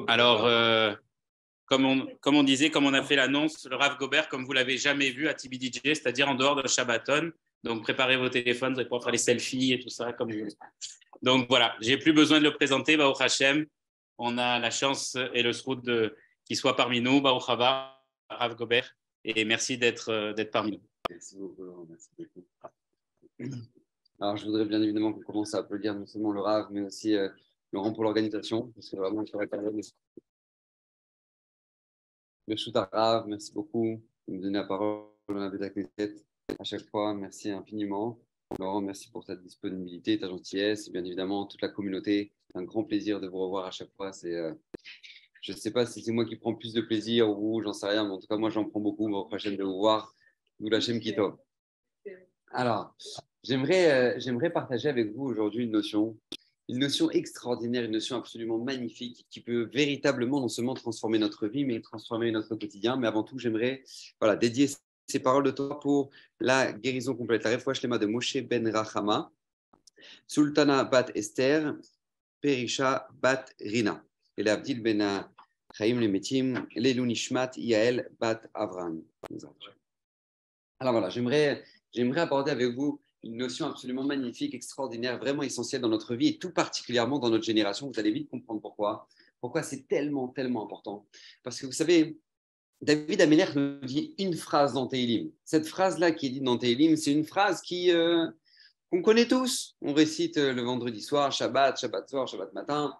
Alors, comme on disait, comme on a fait l'annonce, le Rav Gobert, comme vous l'avez jamais vu à TBDJ, c'est-à-dire en dehors de Shabbaton. Donc, préparez vos téléphones, vous allez pouvoir faire les selfies et tout ça, comme vous voulez. Donc, voilà, j'ai plus besoin de le présenter, Baruch Hashem. On a la chance et le sroud qu'il soit parmi nous, Baruch Haba, Rav Gobert, et merci d'être parmi nous. Merci beaucoup, Laurent, merci beaucoup. Alors, je voudrais bien évidemment qu'on commence à applaudir non seulement le Rav, mais aussi Laurent pour l'organisation, parce que vraiment, il faudrait quand même le shoot à Rav, merci beaucoup de me donner la parole dans la Beta Knesset à chaque fois, merci infiniment. Laurent, merci pour ta disponibilité, ta gentillesse, et bien évidemment toute la communauté. C'est un grand plaisir de vous revoir à chaque fois. Je ne sais pas si c'est moi qui prends plus de plaisir ou j'en sais rien, mais en tout cas, moi, j'en prends beaucoup. Au prochain de vous voir, nous la Shem Kitov. Alors, j'aimerais partager avec vous aujourd'hui une notion extraordinaire, une notion absolument magnifique qui peut véritablement non seulement transformer notre vie, mais transformer notre quotidien. Mais avant tout, j'aimerais dédier ces paroles de Torah pour la guérison complète, la Refoua Shlema de Moshe ben Rachama, Sultana bat Esther, Perisha bat Rina, et l'Abdil ben Chaim Lemetim, Lelu Nishmat Yael bat Avram. Alors voilà, j'aimerais aborder avec vous une notion absolument magnifique, extraordinaire, vraiment essentielle dans notre vie et tout particulièrement dans notre génération. Vous allez vite comprendre pourquoi. Pourquoi c'est tellement, tellement important. Parce que vous savez, David Améler nous dit une phrase dans Tehillim. Cette phrase-là qui est dite dans Tehillim, c'est une phrase qu'on connaît tous. On récite le vendredi soir, Shabbat soir, Shabbat matin.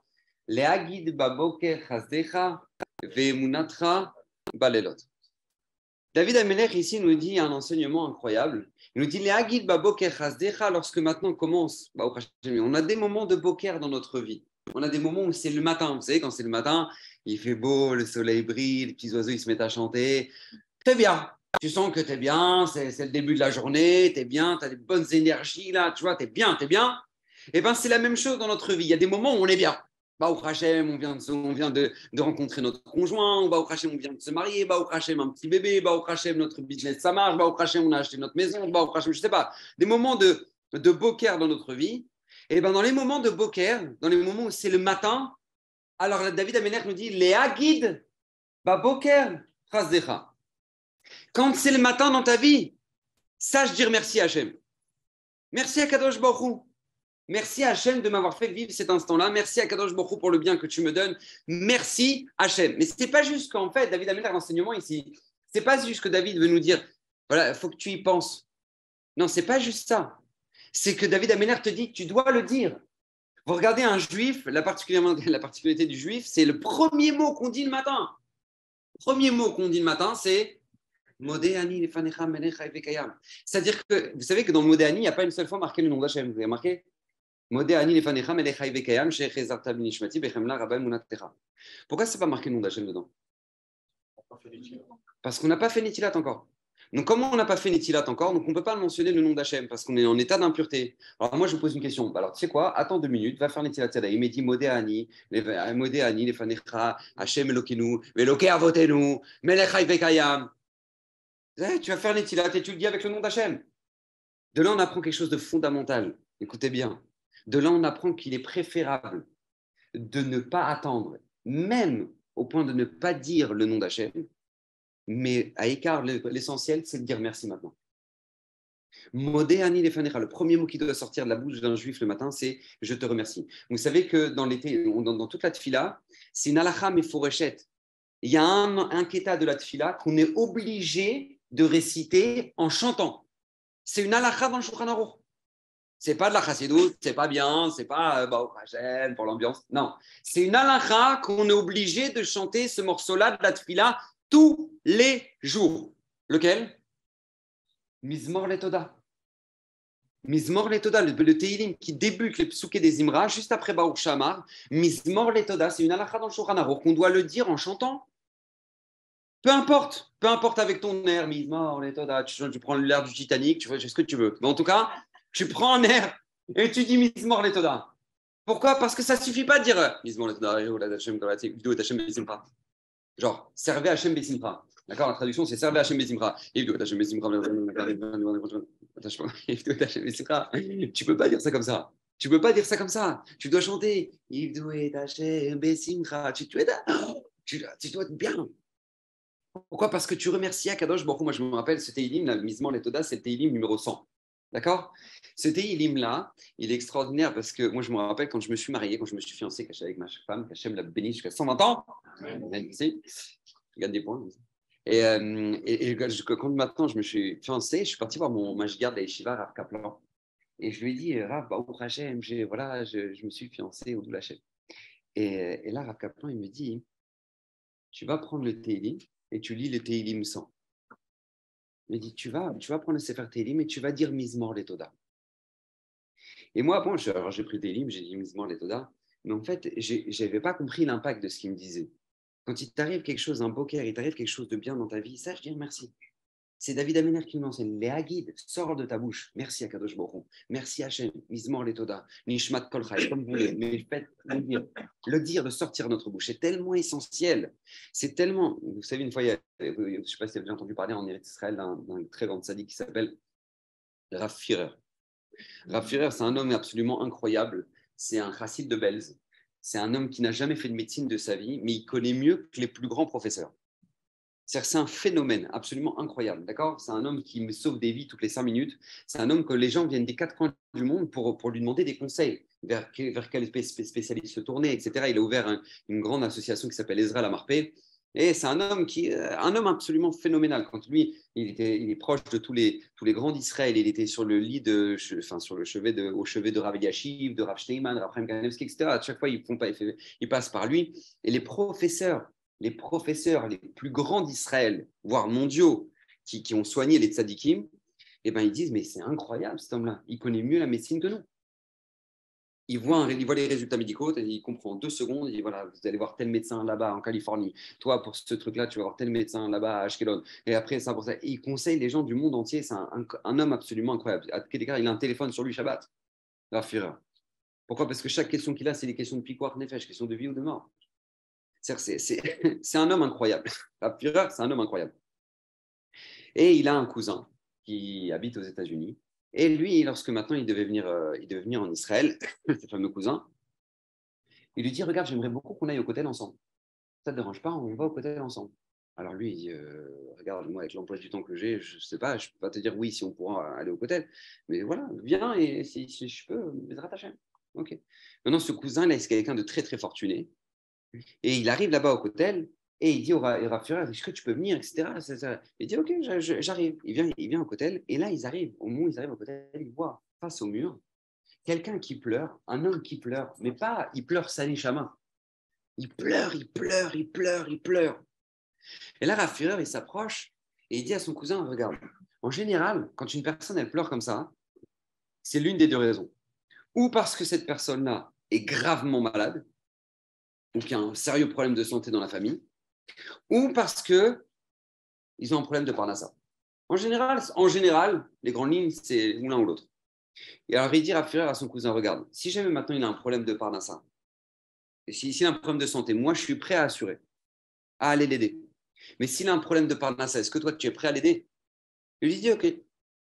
Le'agid baboker chazdecha ve'emunatra balelot. David Améler ici nous dit un enseignement incroyable. Il nous dit Le'agid baboker chazdecha, lorsque maintenant commence, on a des moments de boker dans notre vie. On a des moments où c'est le matin. Vous savez, quand c'est le matin, il fait beau, le soleil brille, les petits oiseaux ils se mettent à chanter. T'es bien. Tu sens que t'es bien, c'est le début de la journée, t'es bien, t'as des bonnes énergies là, tu vois, t'es bien. Et bien, c'est la même chose dans notre vie. Il y a des moments où on est bien. Baruch Hashem, on vient de rencontrer notre conjoint, Baruch Hashem, on vient de se marier, Baruch Hashem, un petit bébé, Baruch Hashem, notre business, ça marche, Baruch Hashem, on a acheté notre maison, Baruch Hashem, je sais pas. Des moments de boker dans notre vie. Et bien, dans les moments de boker, dans les moments où c'est le matin, alors David Améler nous dit Le'agid baboker chazdecha. Quand c'est le matin dans ta vie, sache dire merci à Hachem. Merci à Kadosh Baruch Hu. Merci à Hachem de m'avoir fait vivre cet instant-là. Merci à Kadosh Baruch Hu pour le bien que tu me donnes. Merci Hachem. Mais ce n'est pas juste qu'en fait, David Améler, l'enseignement ici, ce n'est pas juste que David veut nous dire, voilà, il faut que tu y penses. Non, ce n'est pas juste ça. C'est que David Améler te dit, tu dois le dire. Vous regardez un juif, la particularité du juif, c'est le premier mot qu'on dit le matin. Le premier mot qu'on dit le matin, c'est Modéani lefanecha melecha evekayam. C'est-à-dire que vous savez que dans Modéani, il n'y a pas une seule fois marqué le nom d'Hachem. Vous avez marqué Modéani lefanecha melecha evekayam shechezarta b'nishmati bechemla rabban munatecha. Pourquoi ce n'est pas marqué le nom d'Hachem dedans? Parce qu'on n'a pas fait Netilat encore. Donc, comme on n'a pas fait Netilat encore, donc on ne peut pas mentionner le nom d'Hachem parce qu'on est en état d'impureté. Alors, moi, je vous pose une question. Alors, tu sais quoi? Attends 2 minutes, va faire Netilat Tzedek. Il m'a dit Modéani, les Fanecha, Hachem Elokenu, Veloké Avotenu, Melechai Vekayam. Tu vas faire Netilat et tu le dis avec le nom d'Hachem. De là, on apprend quelque chose de fondamental. Écoutez bien. De là, on apprend qu'il est préférable de ne pas attendre, même au point de ne pas dire le nom d'Hachem. Mais à écart, l'essentiel, c'est de dire merci maintenant. Modéani lefanecha, le premier mot qui doit sortir de la bouche d'un juif le matin, c'est je te remercie. Vous savez que dans toute la tfila, c'est une halakha meforeshet. Il y a un kéta de la tfila qu'on est obligé de réciter en chantant. C'est une halakha dans le Shulchan Aruch. C'est pas de la chassidoute, c'est pas bien, c'est pas Baruch Hashem pour l'ambiance. Non, c'est une halakha qu'on est obligé de chanter ce morceau-là de la tfila tous les jours. Lequel? Mizmor Letoda. Mizmor Letoda, le Tehillim qui débute les psouké des Imra juste après Baruch Shamar. Mizmor Letoda, c'est une halakha dans le Shulchan Aruch qu'on doit le dire en chantant. Peu importe avec ton air, Mizmor Letoda, tu prends l'air du Titanic, tu fais ce que tu veux. Mais en tout cas, tu prends un air et tu dis Mizmor Letoda. Pourquoi? Parce que ça ne suffit pas de dire Mizmor Letoda, genre, servez Hachem Besimcha. D'accord? La traduction, c'est servez Hachem Besimcha. Tu peux pas dire ça comme ça. Tu ne peux pas dire ça comme ça. Tu dois chanter. Tu dois être bien. Pourquoi? Parce que tu remercies Akadosh Baruch Hu. Moi, je me rappelle, ce Teilim, là, Misement Letoda, c'est le Teilim numéro 100. D'accord? Ce Teilim-là, il est extraordinaire parce que moi, je me rappelle quand je me suis marié, quand je me suis fiancé, avec ma femme, qu'Hachem l'a béni jusqu'à 120 ans. Merci. Je gagne des points. Quand maintenant je me suis fiancé, je suis parti voir mon mashgiach de Yeshiva, Rav Kaplan. Et je lui ai dit, Rav, Baruch Hashem, je me suis fiancé au Doul Hashem. Et là, Rav Kaplan, il me dit, tu vas prendre le Teilim et tu lis le Teilim 100. Il me dit, tu vas prendre le Sefer Teilim et tu vas dire Mizmor Letoda. Et moi, bon, alors j'ai pris le Teilim, j'ai dit Mizmor Letoda, mais en fait, je n'avais pas compris l'impact de ce qu'il me disait. Quand il t'arrive quelque chose, un poker, il t'arrive quelque chose de bien dans ta vie, sache dire merci. C'est David Amener qui nous enseigne. Les Hagid, sors de ta bouche. Merci à Kadosh Baruch Hu. Merci Hachem. Mizmor Letoda. Nishmat Kol Chai. Comme vous voulez. Mais le dire de sortir de notre bouche, c'est tellement essentiel. C'est tellement. Vous savez, une fois, je ne sais pas si vous avez déjà entendu parler en Eretz Israël d'un très grand tzaddik qui s'appelle Rav Firer. Rav Firer, c'est un homme absolument incroyable. C'est un chassid de Belz. C'est un homme qui n'a jamais fait de médecine de sa vie, mais il connaît mieux que les plus grands professeurs. C'est un phénomène absolument incroyable, d'accord? C'est un homme qui me sauve des vies toutes les 5 minutes. C'est un homme que les gens viennent des 4 coins du monde pour lui demander des conseils, vers quel spécialiste se tourner, etc. Il a ouvert une grande association qui s'appelle Ezra Lamarpé. Et c'est un homme absolument phénoménal. Quand lui, il est proche de tous les grands d'Israël. Il était sur le lit au chevet de Rav Yashiv, de Rav Steinman, de Rav Chaim Kanevski, etc. À chaque fois, il passe par lui. Et les professeurs les plus grands d'Israël, voire mondiaux, qui ont soigné les tzadikim, eh ben, ils disent, mais c'est incroyable cet homme-là, il connaît mieux la médecine que nous. Il voit les résultats médicaux, il comprend en 2 secondes, il dit, voilà, vous allez voir tel médecin là-bas en Californie, toi pour ce truc-là, tu vas voir tel médecin là-bas à Ashkelon, et après ça pour ça. Et il conseille les gens du monde entier, c'est un homme absolument incroyable. À quel égard, il a un téléphone sur lui Shabbat, Rav Firer. Pourquoi? Parce que chaque question qu'il a, c'est des questions de pikuach nefesh, questions de vie ou de mort. C'est un homme incroyable. Rav Firer, c'est un homme incroyable. Et il a un cousin qui habite aux États-Unis. Et lui, lorsque maintenant il devait venir en Israël, ce fameux cousin, il lui dit, regarde, j'aimerais beaucoup qu'on aille au Kotel ensemble. Ça ne te dérange pas, on va au Kotel ensemble. Alors lui, il dit, regarde, moi, avec l'emploi du temps que j'ai, je ne sais pas, je ne peux pas te dire oui si on pourra aller au Kotel. Mais voilà, viens et si je peux, Bezrat Hashem. Ok. Maintenant, ce cousin, là, c'est quelqu'un de très, très fortuné. Et il arrive là-bas au Kotel et il dit au Rav Firer, est-ce que tu peux venir, etc. Il dit, ok, j'arrive. Il vient au Kotel et là, au moment où ils arrivent au Kotel, ils voient face au mur quelqu'un qui pleure, un homme qui pleure, mais pas, il pleure sa neshama. Il pleure. Et là, Rav Firer, il s'approche et il dit à son cousin, regarde, en général, quand une personne, elle pleure comme ça, c'est l'une des 2 raisons. Ou parce que cette personne-là est gravement malade, ou qu'il y a un sérieux problème de santé dans la famille, ou parce qu'ils ont un problème de parnassa. En général, les grandes lignes, c'est ou l'un ou l'autre. Et alors, il dit à son cousin, regarde, si jamais maintenant il a un problème de parnassa, et s'il a un problème de santé, moi, je suis prêt à assurer, à aller l'aider. Mais s'il a un problème de parnassa, est-ce que toi, tu es prêt à l'aider? Il lui dit, ok,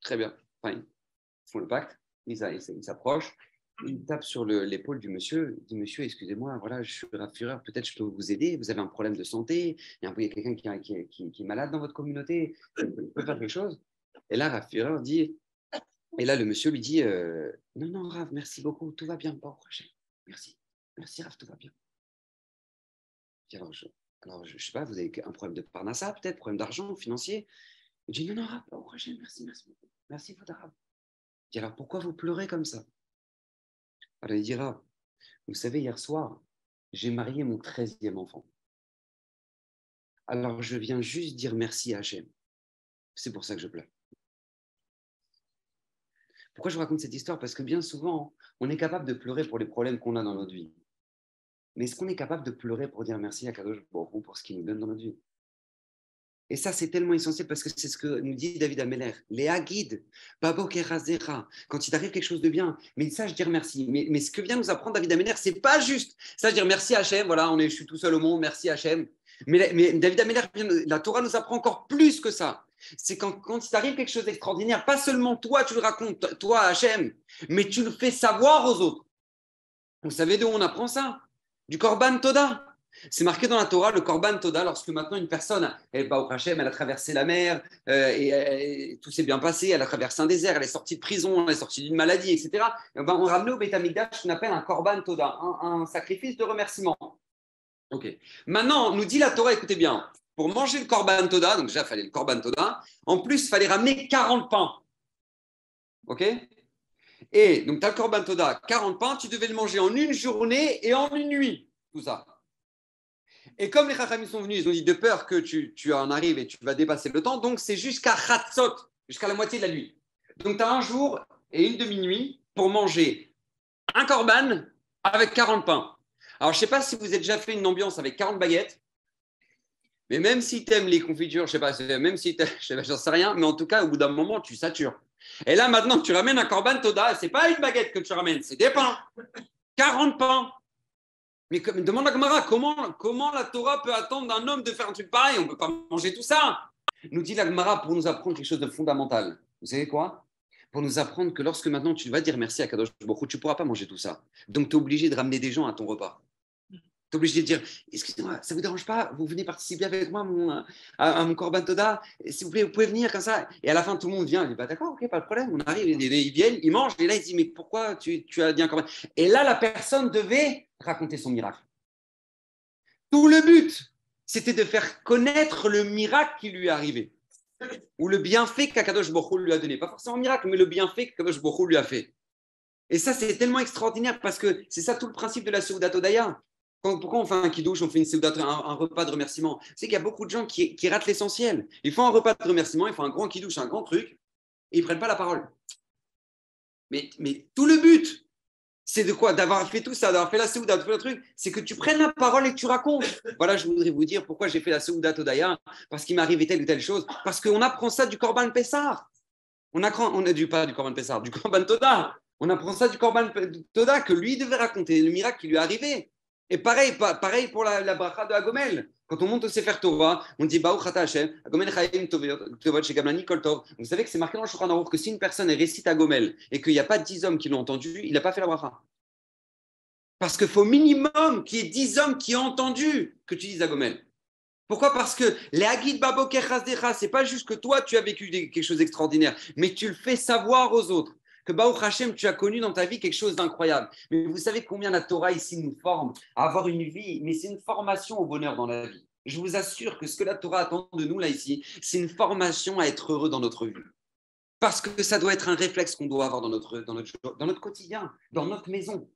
très bien, fine. Ils font le pacte, ils s'approchent. Il tape sur l'épaule du monsieur, il dit, monsieur, excusez-moi, voilà, je suis Rav Firer, peut-être je peux vous aider, vous avez un problème de santé, il y a quelqu'un qui est malade dans votre communauté, vous pouvez faire quelque chose. Et là, Rav Firer dit, et là, le monsieur lui dit, non, Rav, merci beaucoup, tout va bien, pas au prochain. Merci, Rav, tout va bien. Alors, je sais pas, vous avez un problème de parnassa, peut-être, problème d'argent, financier. Il dit, non, Rav, pas au prochain, merci beaucoup. Merci, Rav. Il dit, alors, pourquoi vous pleurez comme ça? Alors, il dira, vous savez, hier soir, j'ai marié mon 13e enfant. Alors, je viens juste dire merci à Hachem. C'est pour ça que je pleure. Pourquoi je vous raconte cette histoire? Parce que bien souvent, on est capable de pleurer pour les problèmes qu'on a dans notre vie. Mais est-ce qu'on est capable de pleurer pour dire merci à Kadosh Baruch Hu pour ce qu'il nous donne dans notre vie? Et ça, c'est tellement essentiel parce que c'est ce que nous dit David Ameller. Les Hagid, quand il t'arrive quelque chose de bien, mais sache dire merci. Mais ce que vient nous apprendre David Ameller, c'est pas juste sache dire merci à Hachem, voilà, je suis tout seul au monde, merci Hachem. Mais David Ameller, la Torah nous apprend encore plus que ça. C'est quand il t'arrive quelque chose d'extraordinaire, pas seulement toi, tu le racontes, toi, Hachem, mais tu le fais savoir aux autres. Vous savez d'où on apprend ça? Du Korban Toda. C'est marqué dans la Torah, le Korban Toda, lorsque maintenant une personne, elle va au Hachem, elle a traversé la mer, et tout s'est bien passé, elle a traversé un désert, elle est sortie de prison, elle est sortie d'une maladie, etc. Et ben, on ramenait au Beit HaMikdash ce qu'on appelle un Korban Toda, un sacrifice de remerciement. Ok. Maintenant, nous dit la Torah, écoutez bien, pour manger le Korban Toda, donc déjà, il fallait le Korban Toda, en plus, il fallait ramener 40 pains. Ok? Et donc, tu as le Korban Toda, 40 pains, tu devais le manger en une journée et en une nuit, tout ça. Et comme les Chachamim sont venus, ils ont dit de peur que tu en arrives et tu vas dépasser le temps, donc c'est jusqu'à Chatzot, jusqu'à la moitié de la nuit. Donc, tu as un jour et une demi-nuit pour manger un Korban avec 40 pains. Alors, je ne sais pas si vous avez déjà fait une ambiance avec 40 baguettes, mais même si tu aimes les confitures, je ne sais pas, même si j'en sais rien, mais en tout cas, au bout d'un moment, tu satures. Et là, maintenant, tu ramènes un Korban Toda, ce n'est pas une baguette que tu ramènes, c'est des pains. 40 pains. Mais demande à Gemara, comment la Torah peut attendre d'un homme de faire un truc pareil? On ne peut pas manger tout ça. Nous dit la Gemara pour nous apprendre quelque chose de fondamental. Vous savez quoi? Pour nous apprendre que lorsque maintenant tu vas dire merci à Kadosh Baruch Hu, tu ne pourras pas manger tout ça. Donc tu es obligé de ramener des gens à ton repas. Tu es obligé de dire, excusez-moi, ça ne vous dérange pas? Vous venez participer avec moi à mon Korban Toda? S'il vous plaît, vous pouvez venir comme ça. Et à la fin, tout le monde vient. Il dit, bah, d'accord, ok, pas de problème. On arrive, ils viennent, ils mangent. Et là, il dit, mais pourquoi tu as dit un Korban? Et là, la personne devait raconter son miracle. Tout le but, c'était de faire connaître le miracle qui lui est arrivé. Ou le bienfait qu'Akadosh Baruch Hu lui a donné. Pas forcément un miracle, mais le bienfait qu'Akadosh Baruch Hu lui a fait. Et ça, c'est tellement extraordinaire parce que c'est ça tout le principe de la Seudat Hodaya. Pourquoi on fait un kidouche, on fait une Seudat, un repas de remerciement? C'est qu'il y a beaucoup de gens qui ratent l'essentiel. Ils font un repas de remerciement, ils font un grand kidouche, un grand truc, et ils ne prennent pas la parole. Mais tout le but, c'est de quoi? D'avoir fait tout ça, d'avoir fait la Seudat, d'avoir fait le truc, c'est que tu prennes la parole et que tu racontes. Voilà, je voudrais vous dire pourquoi j'ai fait la Seudat Hodaya, parce qu'il m'est arrivé telle ou telle chose, parce qu'on apprend ça du Korban Pessah. On a pas du Korban Pessah, du Korban Toda. On apprend ça du Korban Toda que lui devait raconter, le miracle qui lui est arrivé. Et pareil pour la bracha de Hagomel. Quand on monte au Sefer Torah, on dit Baruch Ata Hashem, Hagomel Chaim Tovot Shegamlani Kol Tov. Vous savez que c'est marqué dans le Shulchan Aruch que si une personne récite Hagomel et qu'il n'y a pas 10 hommes qui l'ont entendu, il n'a pas fait la bracha. Parce qu'il faut minimum qu'il y ait 10 hommes qui ont entendu que tu dises Hagomel. Pourquoi? Parce que les Hagid Babo Kechazdecha, c'est pas juste que toi tu as vécu quelque chose d'extraordinaire, mais tu le fais savoir aux autres. Que Baruch Hashem, tu as connu dans ta vie quelque chose d'incroyable. Mais vous savez combien la Torah ici nous forme à avoir une vie, mais c'est une formation au bonheur dans la vie. Je vous assure que ce que la Torah attend de nous là ici, c'est une formation à être heureux dans notre vie. Parce que ça doit être un réflexe qu'on doit avoir dans notre quotidien, dans notre maison.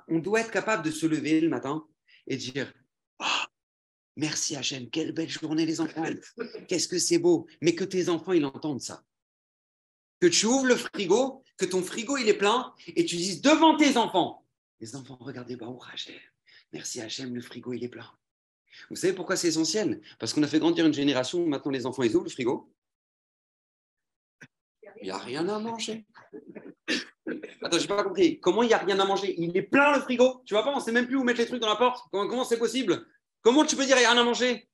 On doit être capable de se lever le matin et dire oh, merci Hachem, quelle belle journée les enfants. Qu'est-ce que c'est beau. Mais que tes enfants, ils entendent ça. Que tu ouvres le frigo, que ton frigo, il est plein, et tu dises devant tes enfants. Les enfants, regardez, Baruch Hachem. Merci Hachem, le frigo, il est plein. Vous savez pourquoi c'est essentiel? Parce qu'on a fait grandir une génération où maintenant les enfants, ils ouvrent le frigo. Il n'y a rien à manger. Attends, je n'ai pas compris. Comment il n'y a rien à manger? Il est plein le frigo. Tu vois pas, on ne sait même plus où mettre les trucs dans la porte. Comment c'est possible? Comment tu peux dire il n'y a rien à manger?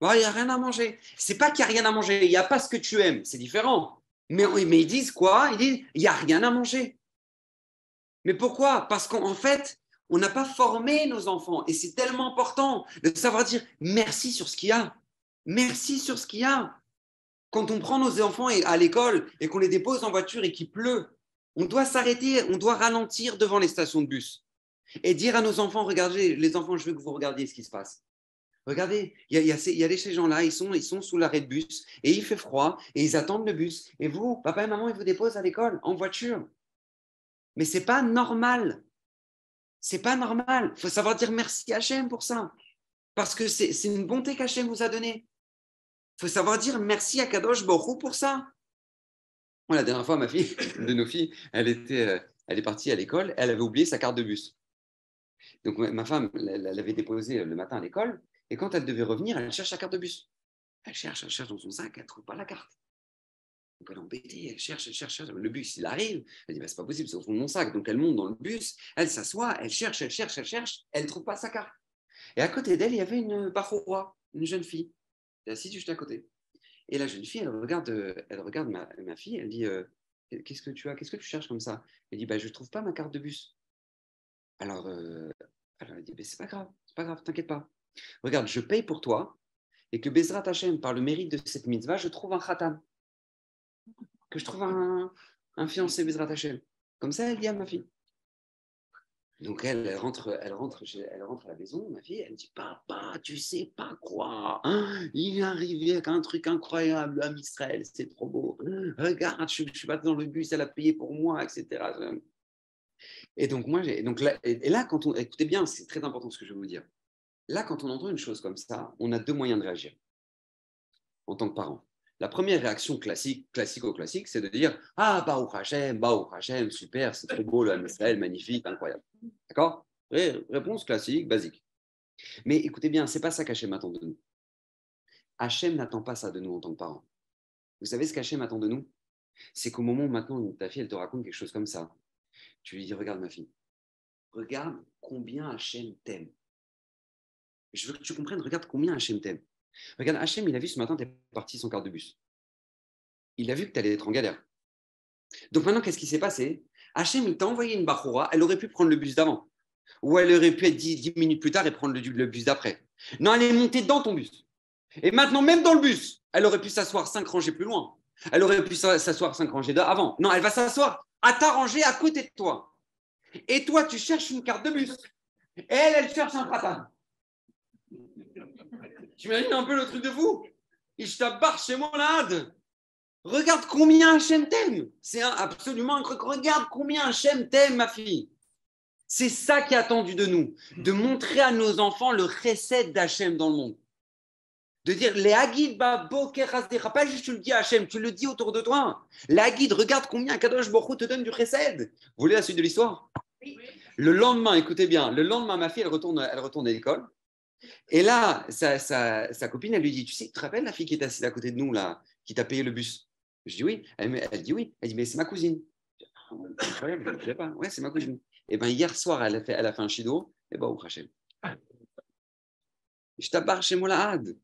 Il n'y a rien à manger. C'est pas qu'il n'y a rien à manger. Il n'y a pas ce que tu aimes. C'est différent. Mais ils disent quoi? Ils disent il n'y a rien à manger. Mais pourquoi? Parce qu'en fait, on n'a pas formé nos enfants. Et c'est tellement important de savoir dire merci sur ce qu'il y a. Merci sur ce qu'il y a. Quand on prend nos enfants à l'école et qu'on les dépose en voiture et qu'il pleut, on doit s'arrêter, on doit ralentir devant les stations de bus et dire à nos enfants, regardez, les enfants, je veux que vous regardiez ce qui se passe. Regardez, il y a ces gens-là, ils sont sous l'arrêt de bus et il fait froid et ils attendent le bus. Et vous, papa et maman, ils vous déposent à l'école en voiture. Mais ce n'est pas normal. C'est pas normal. Il faut savoir dire merci à Hachem pour ça. Parce que c'est une bonté qu'Hachem vous a donnée. Il faut savoir dire merci à Kadosh Baruch Hu pour ça. Moi, la dernière fois, ma fille, de nos filles, elle est partie à l'école, elle avait oublié sa carte de bus. Donc, ma femme, elle l'avait déposée le matin à l'école, et quand elle devait revenir, elle cherche sa carte de bus. Elle cherche dans son sac, elle ne trouve pas la carte. Donc, elle est embêtée, elle cherche. Le bus, il arrive. Elle dit, bah, c'est pas possible, c'est au fond de mon sac. Donc, elle monte dans le bus, elle s'assoit, elle cherche, elle ne trouve pas sa carte. Et à côté d'elle, il y avait une Bachoura, une jeune fille. Elle est assise juste à côté. Et la jeune fille, elle regarde ma fille, elle dit qu'est-ce que tu as, qu'est-ce que tu cherches comme ça? Elle dit bah, je ne trouve pas ma carte de bus. Alors, alors elle dit c'est pas grave, t'inquiète pas. Regarde, je paye pour toi et que Bezrat Hashem, par le mérite de cette mitzvah, je trouve un khatam, que je trouve un fiancé Bezrat Hashem. Comme ça, elle dit à ma fille. Donc elle rentre à la maison, ma fille, elle me dit papa, tu sais pas quoi, hein, il est arrivé avec un truc incroyable à Israël, c'est trop beau. Regarde, je suis pas dans le bus, elle a payé pour moi, etc. Et donc là, quand on écoutez bien, c'est très important ce que je vais vous dire. Là, quand on entend une chose comme ça, on a deux moyens de réagir en tant que parent. La première réaction classique, c'est de dire ah, Baruch Hashem, super, c'est trop beau, le Ham Israël, magnifique, incroyable. D'accord? Réponse classique, basique. Mais écoutez bien, c'est pas ça qu'Hachem attend de nous. Hachem n'attend pas ça de nous en tant que parents. Vous savez ce qu'Hachem attend de nous? C'est qu'au moment où maintenant ta fille, elle te raconte quelque chose comme ça, tu lui dis regarde ma fille, regarde combien Hachem t'aime. Je veux que tu comprennes, regarde combien Hachem t'aime. Regarde, Hachem, il a vu ce matin, tu es parti sans carte de bus. Il a vu que tu allais être en galère. Donc maintenant, qu'est-ce qui s'est passé? Hachem, il t'a envoyé une bachoura, elle aurait pu prendre le bus d'avant. Ou elle aurait pu être 10 minutes plus tard et prendre le bus d'après. Non, elle est montée dans ton bus. Et maintenant, même dans le bus, elle aurait pu s'asseoir 5 rangées plus loin. Elle aurait pu s'asseoir 5 rangées avant. Non, elle va s'asseoir à ta rangée à côté de toi. Et toi, tu cherches une carte de bus. Et elle cherche un khatam. Tu imagines un peu le truc de fou? Ishtabar chez moi là. Regarde combien Hachem t'aime. C'est absolument incroyable. Regarde combien Hachem t'aime, ma fille. C'est ça qui est attendu de nous, de montrer à nos enfants le chesed d'Hachem dans le monde. De dire, les Hagid, pas juste tu le dis à Hachem, tu le dis autour de toi. Les Hagid, regarde combien Kadosh Baruch Hu te donne du chesed. Vous voulez la suite de l'histoire? Oui. Le lendemain, écoutez bien, ma fille, elle retourne à l'école. Et là, sa copine, elle lui dit, tu sais, tu te rappelles la fille qui est assise à côté de nous, là, qui t'a payé le bus? Je dis oui. Elle dit oui. Elle dit, mais c'est ma cousine. Incroyable, je ne sais pas. Ouais, c'est ma cousine. Et bien, hier soir, elle a fait un shido. Et bien, au Hachem. Je t'abarre chez moi la had.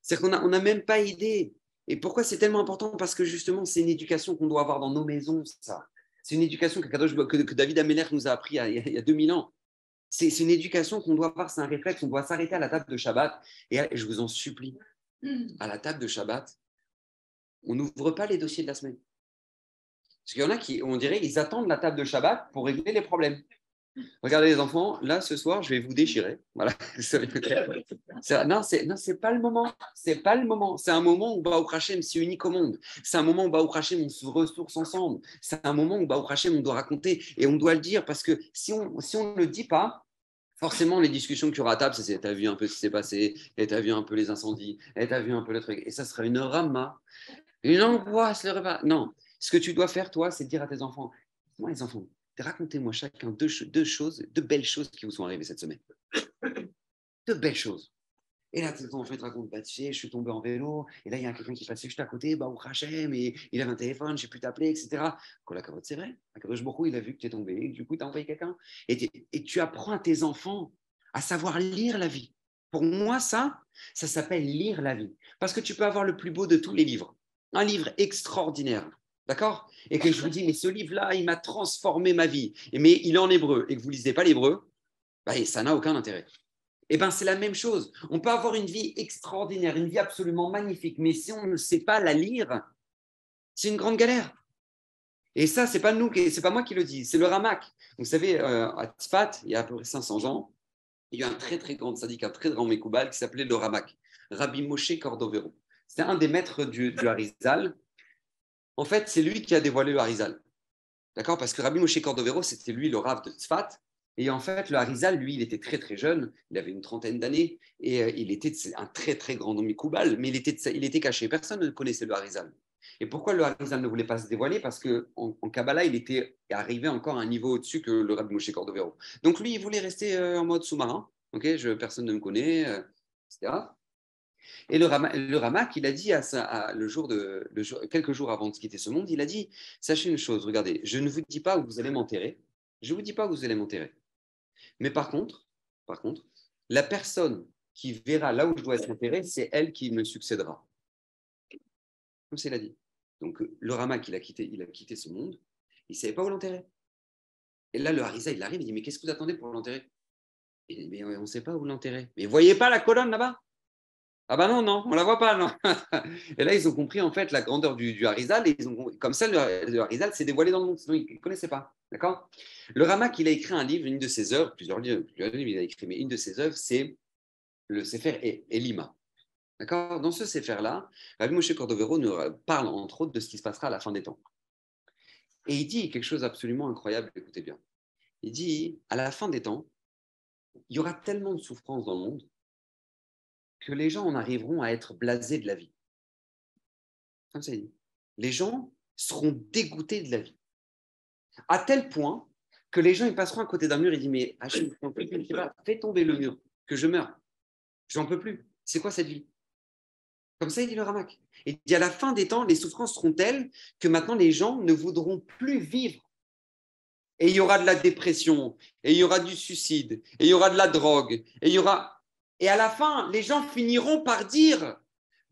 C'est-à-dire qu'on n'a même pas idée. Et pourquoi c'est tellement important? Parce que justement, c'est une éducation qu'on doit avoir dans nos maisons, ça. C'est une éducation que David Ameller nous a appris il y a 2000 ans. C'est une éducation qu'on doit avoir, c'est un réflexe. On doit s'arrêter à la table de Shabbat. Et je vous en supplie, à la table de Shabbat, on n'ouvre pas les dossiers de la semaine. Parce qu'il y en a qui, on dirait, ils attendent la table de Shabbat pour régler les problèmes. Regardez les enfants, là ce soir, je vais vous déchirer. Voilà. Non, c'est pas le moment. C'est pas le moment. C'est un moment où Baruch Hashem, c'est unique au monde. C'est un moment où Baruch Hashem, on se ressource ensemble. C'est un moment où Baruch Hashem, on doit raconter et on doit le dire parce que si on ne le dit pas, forcément, les discussions que tu auras à table, c'est t'as vu un peu ce qui s'est passé, et t'as vu un peu les incendies, et t'as vu un peu le truc. Et ça sera une rama, une angoisse, le repas. Non. Ce que tu dois faire, toi, c'est dire à tes enfants, moi les enfants, racontez-moi chacun deux belles choses qui vous sont arrivées cette semaine. Deux belles choses. Et là, ton enfant te raconte, bah, tu sais, je suis tombé en vélo, et là, il y a quelqu'un qui passait juste à côté, bah, au Hachem, et il avait un téléphone, j'ai pu t'appeler, etc. C'est vrai. Akadosh Baruch Hu, il a vu que tu es tombé, et du coup, tu as envoyé quelqu'un. Et tu apprends à tes enfants à savoir lire la vie. Pour moi, ça s'appelle lire la vie. Parce que tu peux avoir le plus beau de tous les livres. Un livre extraordinaire. D'accord? Et que je vous dis, mais ce livre-là, il m'a transformé ma vie. Mais il est en hébreu, et que vous ne lisez pas l'hébreu, bah, ça n'a aucun intérêt. Eh bien, c'est la même chose. On peut avoir une vie extraordinaire, une vie absolument magnifique, mais si on ne sait pas la lire, c'est une grande galère. Et ça, c'est pas moi qui le dis, c'est le Ramak. Vous savez, à Tzfat, il y a à peu près 500 ans, il y a eu un très très grand tzaddik, un très grand Mekoubal qui s'appelait le Ramak, Rabbi Moshe Cordovero. C'était un des maîtres du Harizal. En fait, c'est lui qui a dévoilé le Harizal. D'accord? Parce que Rabbi Moshe Cordovero, c'était lui le Rav de Tzfat. Et en fait, le Harizal, lui, il était très très jeune, il avait une trentaine d'années, et il était un très très grand Mekoubal, mais il était caché. Personne ne connaissait le Harizal. Et pourquoi le Harizal ne voulait pas se dévoiler? Parce qu'en Kabbalah, il était arrivé encore à un niveau au-dessus que le Rabbi Moshe Cordovero. Donc lui, il voulait rester en mode sous-marin. Personne ne me connaît, etc. Et le Ramak, il a dit quelques jours avant de quitter ce monde, il a dit, sachez une chose, regardez, je ne vous dis pas où vous allez m'enterrer, je ne vous dis pas où vous allez m'enterrer. Mais par contre, la personne qui verra là où je dois être enterré, c'est elle qui me succédera. comme ça il a dit. Donc le Ramak, il a quitté ce monde, il ne savait pas où l'enterrer. Et là, le Harissa, il arrive, il dit, mais qu'est-ce que vous attendez pour l'enterrer? Il dit, mais on ne sait pas où l'enterrer. Mais vous ne voyez pas la colonne là-bas? Ah bah non, non, on ne la voit pas, non. Et là, ils ont compris en fait la grandeur du Harizal. Et comme ça, le Harizal s'est dévoilé dans le monde, sinon ils ne connaissaient pas. D'accord. Le Ramak, il a écrit un livre, une de ses œuvres, plusieurs livres il a écrit, mais une de ses œuvres, c'est le Sefer Elima. D'accord. Dans ce Sefer-là, Rabbi Moshe Cordovero nous parle entre autres de ce qui se passera à la fin des temps. Et il dit quelque chose d'absolument incroyable, écoutez bien. Il dit, à la fin des temps, il y aura tellement de souffrances dans le monde que les gens en arriveront à être blasés de la vie. Comme ça, il dit. Les gens seront dégoûtés de la vie. À tel point que les gens ils passeront à côté d'un mur et disent, mais Hachem, fais tomber le mur, que je meure. J'en peux plus. C'est quoi cette vie? Comme ça, il dit le Ramak. Il dit, à la fin des temps, les souffrances seront telles que maintenant les gens ne voudront plus vivre. Et il y aura de la dépression, et il y aura du suicide, et il y aura de la drogue, et il y aura... Et à la fin, les gens finiront par dire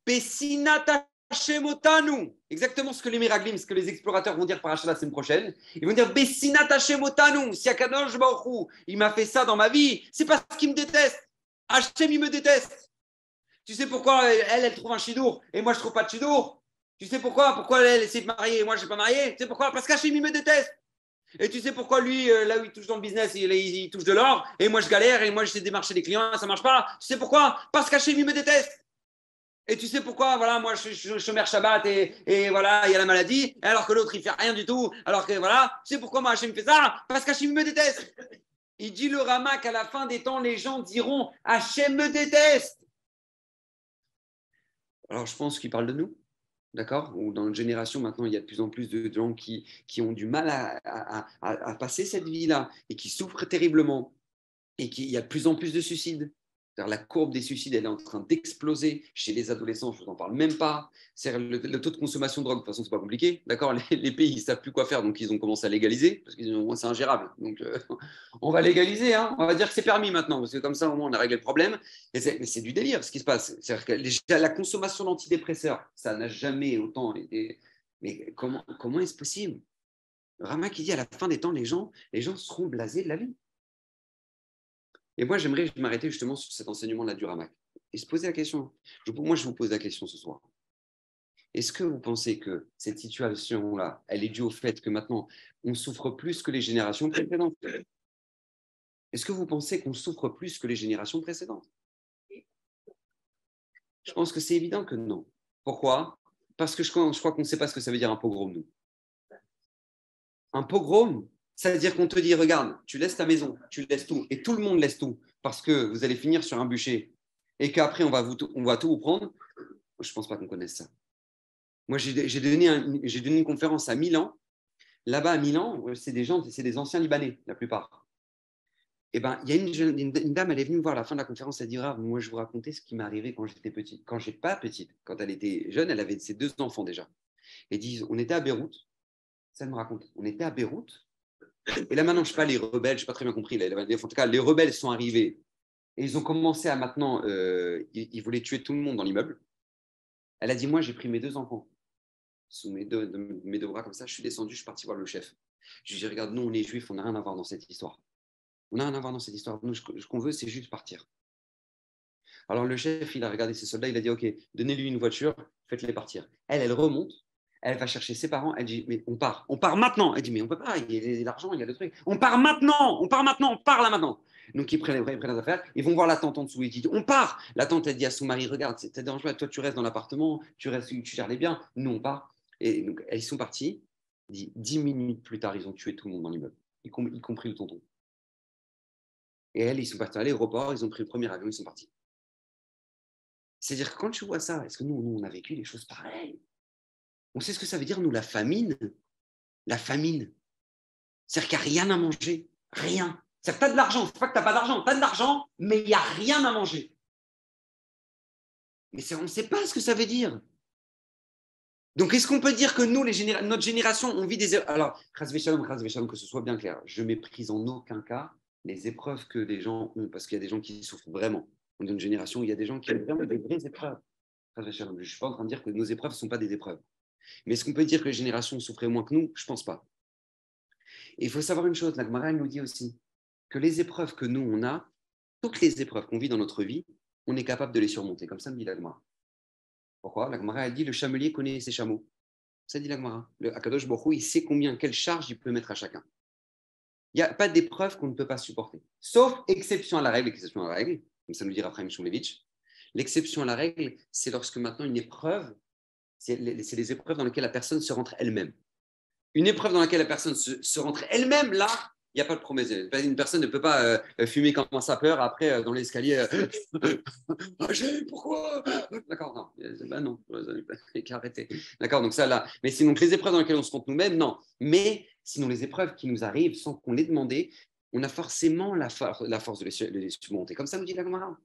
Bessinat Hashemotanu. Exactement ce que les Miraglim, ce que les explorateurs vont dire par Hachem la semaine prochaine. Ils vont dire Bessinat Hashemotanu. Si Akadosh Baruch Hu, il m'a fait ça dans ma vie, c'est parce qu'il me déteste. Hachem, il me déteste. Tu sais pourquoi elle trouve un chidour et moi je trouve pas de chidour? Tu sais pourquoi elle essaie de marier et moi je ne suis pas marié? Tu sais pourquoi? Parce qu'Hachem, il me déteste. Et tu sais pourquoi lui, là où il touche dans le business, il touche de l'or, et moi je galère, et moi j'essaie de démarcher les clients, ça ne marche pas. Tu sais pourquoi? Parce qu'Hachem, il me déteste. Et tu sais pourquoi? Voilà, moi je suis chômeur Shabbat, et voilà, il y a la maladie, alors que l'autre, il fait rien du tout. Alors que voilà, tu sais pourquoi moi Hachem fait ça? Parce qu'Hachem me déteste. Il dit le Ramak qu'à la fin des temps, les gens diront Hachem me déteste. Alors je pense qu'il parle de nous. D'accord? Ou dans notre génération, maintenant, il y a de plus en plus de gens qui ont du mal à passer cette vie-là et qui souffrent terriblement. Et qu'il y a de plus en plus de suicides. La courbe des suicides, elle est en train d'exploser chez les adolescents, je ne vous en parle même pas. Le taux de consommation de drogue, de toute façon, ce n'est pas compliqué. D'accord, les pays, ils ne savent plus quoi faire, donc ils ont commencé à légaliser, parce que c'est ingérable. Donc, on va légaliser, hein. On va dire que c'est permis maintenant, parce que comme ça, au moins, on a réglé le problème. Mais c'est du délire, ce qui se passe. C'est-à-dire que la consommation d'antidépresseurs, ça n'a jamais autant été... Mais comment est-ce possible? Rama qui dit, à la fin des temps, les gens seront blasés de la vie. Et moi, j'aimerais m'arrêter justement sur cet enseignement-là du Ramak et se poser la question. Moi, je vous pose la question ce soir. Est-ce que vous pensez que cette situation-là, elle est due au fait que maintenant, on souffre plus que les générations précédentes? Est-ce que vous pensez qu'on souffre plus que les générations précédentes? Je pense que c'est évident que non. Pourquoi? Parce que je crois qu'on ne sait pas ce que ça veut dire un pogrom, nous. Un pogrom, ça veut dire qu'on te dit, regarde, tu laisses ta maison, tu laisses tout, et tout le monde laisse tout, parce que vous allez finir sur un bûcher, et qu'après, on va tout vous prendre. Je ne pense pas qu'on connaisse ça. Moi, j'ai donné une conférence à Milan. Là-bas, à Milan, c'est des anciens Libanais, la plupart. Et ben, il y a une dame, elle est venue me voir à la fin de la conférence, elle dit, ah, moi, je vous racontais ce qui m'est arrivé quand j'étais petite. Quand je n'étais pas petite, quand elle était jeune, elle avait ses 2 enfants déjà. Et dit, on était à Beyrouth, ça me raconte, on était à Beyrouth. Et là, maintenant, je ne sais pas, les rebelles, je n'ai pas très bien compris. En tout cas, les rebelles sont arrivés et ils ont commencé à maintenant, ils voulaient tuer tout le monde dans l'immeuble. Elle a dit, moi, j'ai pris mes 2 enfants sous mes deux bras comme ça, je suis descendu, je suis parti voir le chef. Je lui ai dit, regarde, nous, on est juifs, on n'a rien à voir dans cette histoire. On n'a rien à voir dans cette histoire. Nous, ce qu'on veut, c'est juste partir. Alors, le chef, il a regardé ses soldats, il a dit, OK, donnez-lui une voiture, faites-les partir. Elle remonte. Elle va chercher ses parents, elle dit, mais on part maintenant. Elle dit, mais on peut pas, il y a l'argent, il y a le truc. On part maintenant, on part là maintenant. Donc ils prennent les affaires, ils vont voir la tante en dessous, ils disent, on part. La tante, elle dit à son mari, regarde, c'est dangereux, toi tu restes dans l'appartement, tu gères les biens, nous on part. Et donc ils sont partis, 10 minutes plus tard, ils ont tué tout le monde dans l'immeuble, y compris le tonton. Et elle, ils sont partis à l'aéroport, ils ont pris le premier avion, ils sont partis. C'est-à-dire que quand tu vois ça, est-ce que nous on a vécu des choses pareilles? On sait ce que ça veut dire, nous, la famine. La famine. C'est-à-dire qu'il n'y a rien à manger. Rien. C'est-à-dire que tu as de l'argent. C'est pas que tu n'as pas d'argent. Tu as de l'argent, mais il n'y a rien à manger. Mais on ne sait pas ce que ça veut dire. Donc, est-ce qu'on peut dire que nous, notre génération, on vit des... Alors, chas shalom, que ce soit bien clair. Je méprise en aucun cas les épreuves que les gens ont, parce qu'il y a des gens qui souffrent vraiment. On est une génération où il y a des gens qui ont vraiment des vraies épreuves. Je ne suis pas en train de dire que nos épreuves ne sont pas des épreuves. Mais est-ce qu'on peut dire que les générations souffraient moins que nous? Je ne pense pas. Et il faut savoir une chose, la Gemara nous dit aussi que les épreuves que nous, on a, toutes les épreuves qu'on vit dans notre vie, on est capable de les surmonter. Comme ça me dit la Gemara. Pourquoi? La Gemara, elle dit le chamelier connaît ses chameaux. Ça dit la Gemara. Le Akadosh Baruch Hu, il sait quelle charge il peut mettre à chacun. Il n'y a pas d'épreuve qu'on ne peut pas supporter. Sauf exception à la règle, comme ça nous dit Raphaël Shmulevitch. L'exception à la règle, c'est lorsque maintenant une épreuve, c'est les épreuves dans lesquelles la personne se rentre elle-même. Une épreuve dans laquelle la personne se rentre elle-même, là, il n'y a pas de promesse. Une personne ne peut pas fumer comme un sapeur, après, dans l'escalier, pourquoi? D'accord, non, arrêtez. D'accord, donc ça, là. Mais sinon, les épreuves dans lesquelles on se rentre nous-mêmes, non. Mais sinon, les épreuves qui nous arrivent sans qu'on les demande, on a forcément la force de les surmonter. Comme ça nous dit la Gemara.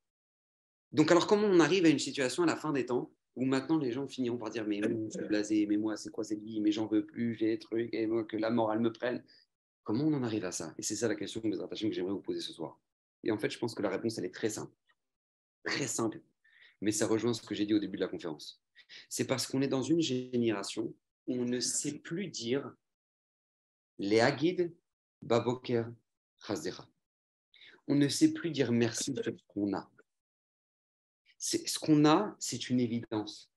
Donc, alors, comment on arrive à une situation à la fin des temps où maintenant les gens finiront par dire mais je suis blasé, mais moi, c'est quoi cette vie? Mais j'en veux plus, j'ai des trucs, et moi, que la morale me prenne. Comment on en arrive à ça? Et c'est ça la question que j'aimerais vous poser ce soir. Et en fait, je pense que la réponse, elle est très simple. Très simple. Mais ça rejoint ce que j'ai dit au début de la conférence. C'est parce qu'on est dans une génération où on ne sait plus dire les Hagid, Baboker, Chazdera. On ne sait plus dire merci sur ce qu'on a. Ce qu'on a, c'est une évidence.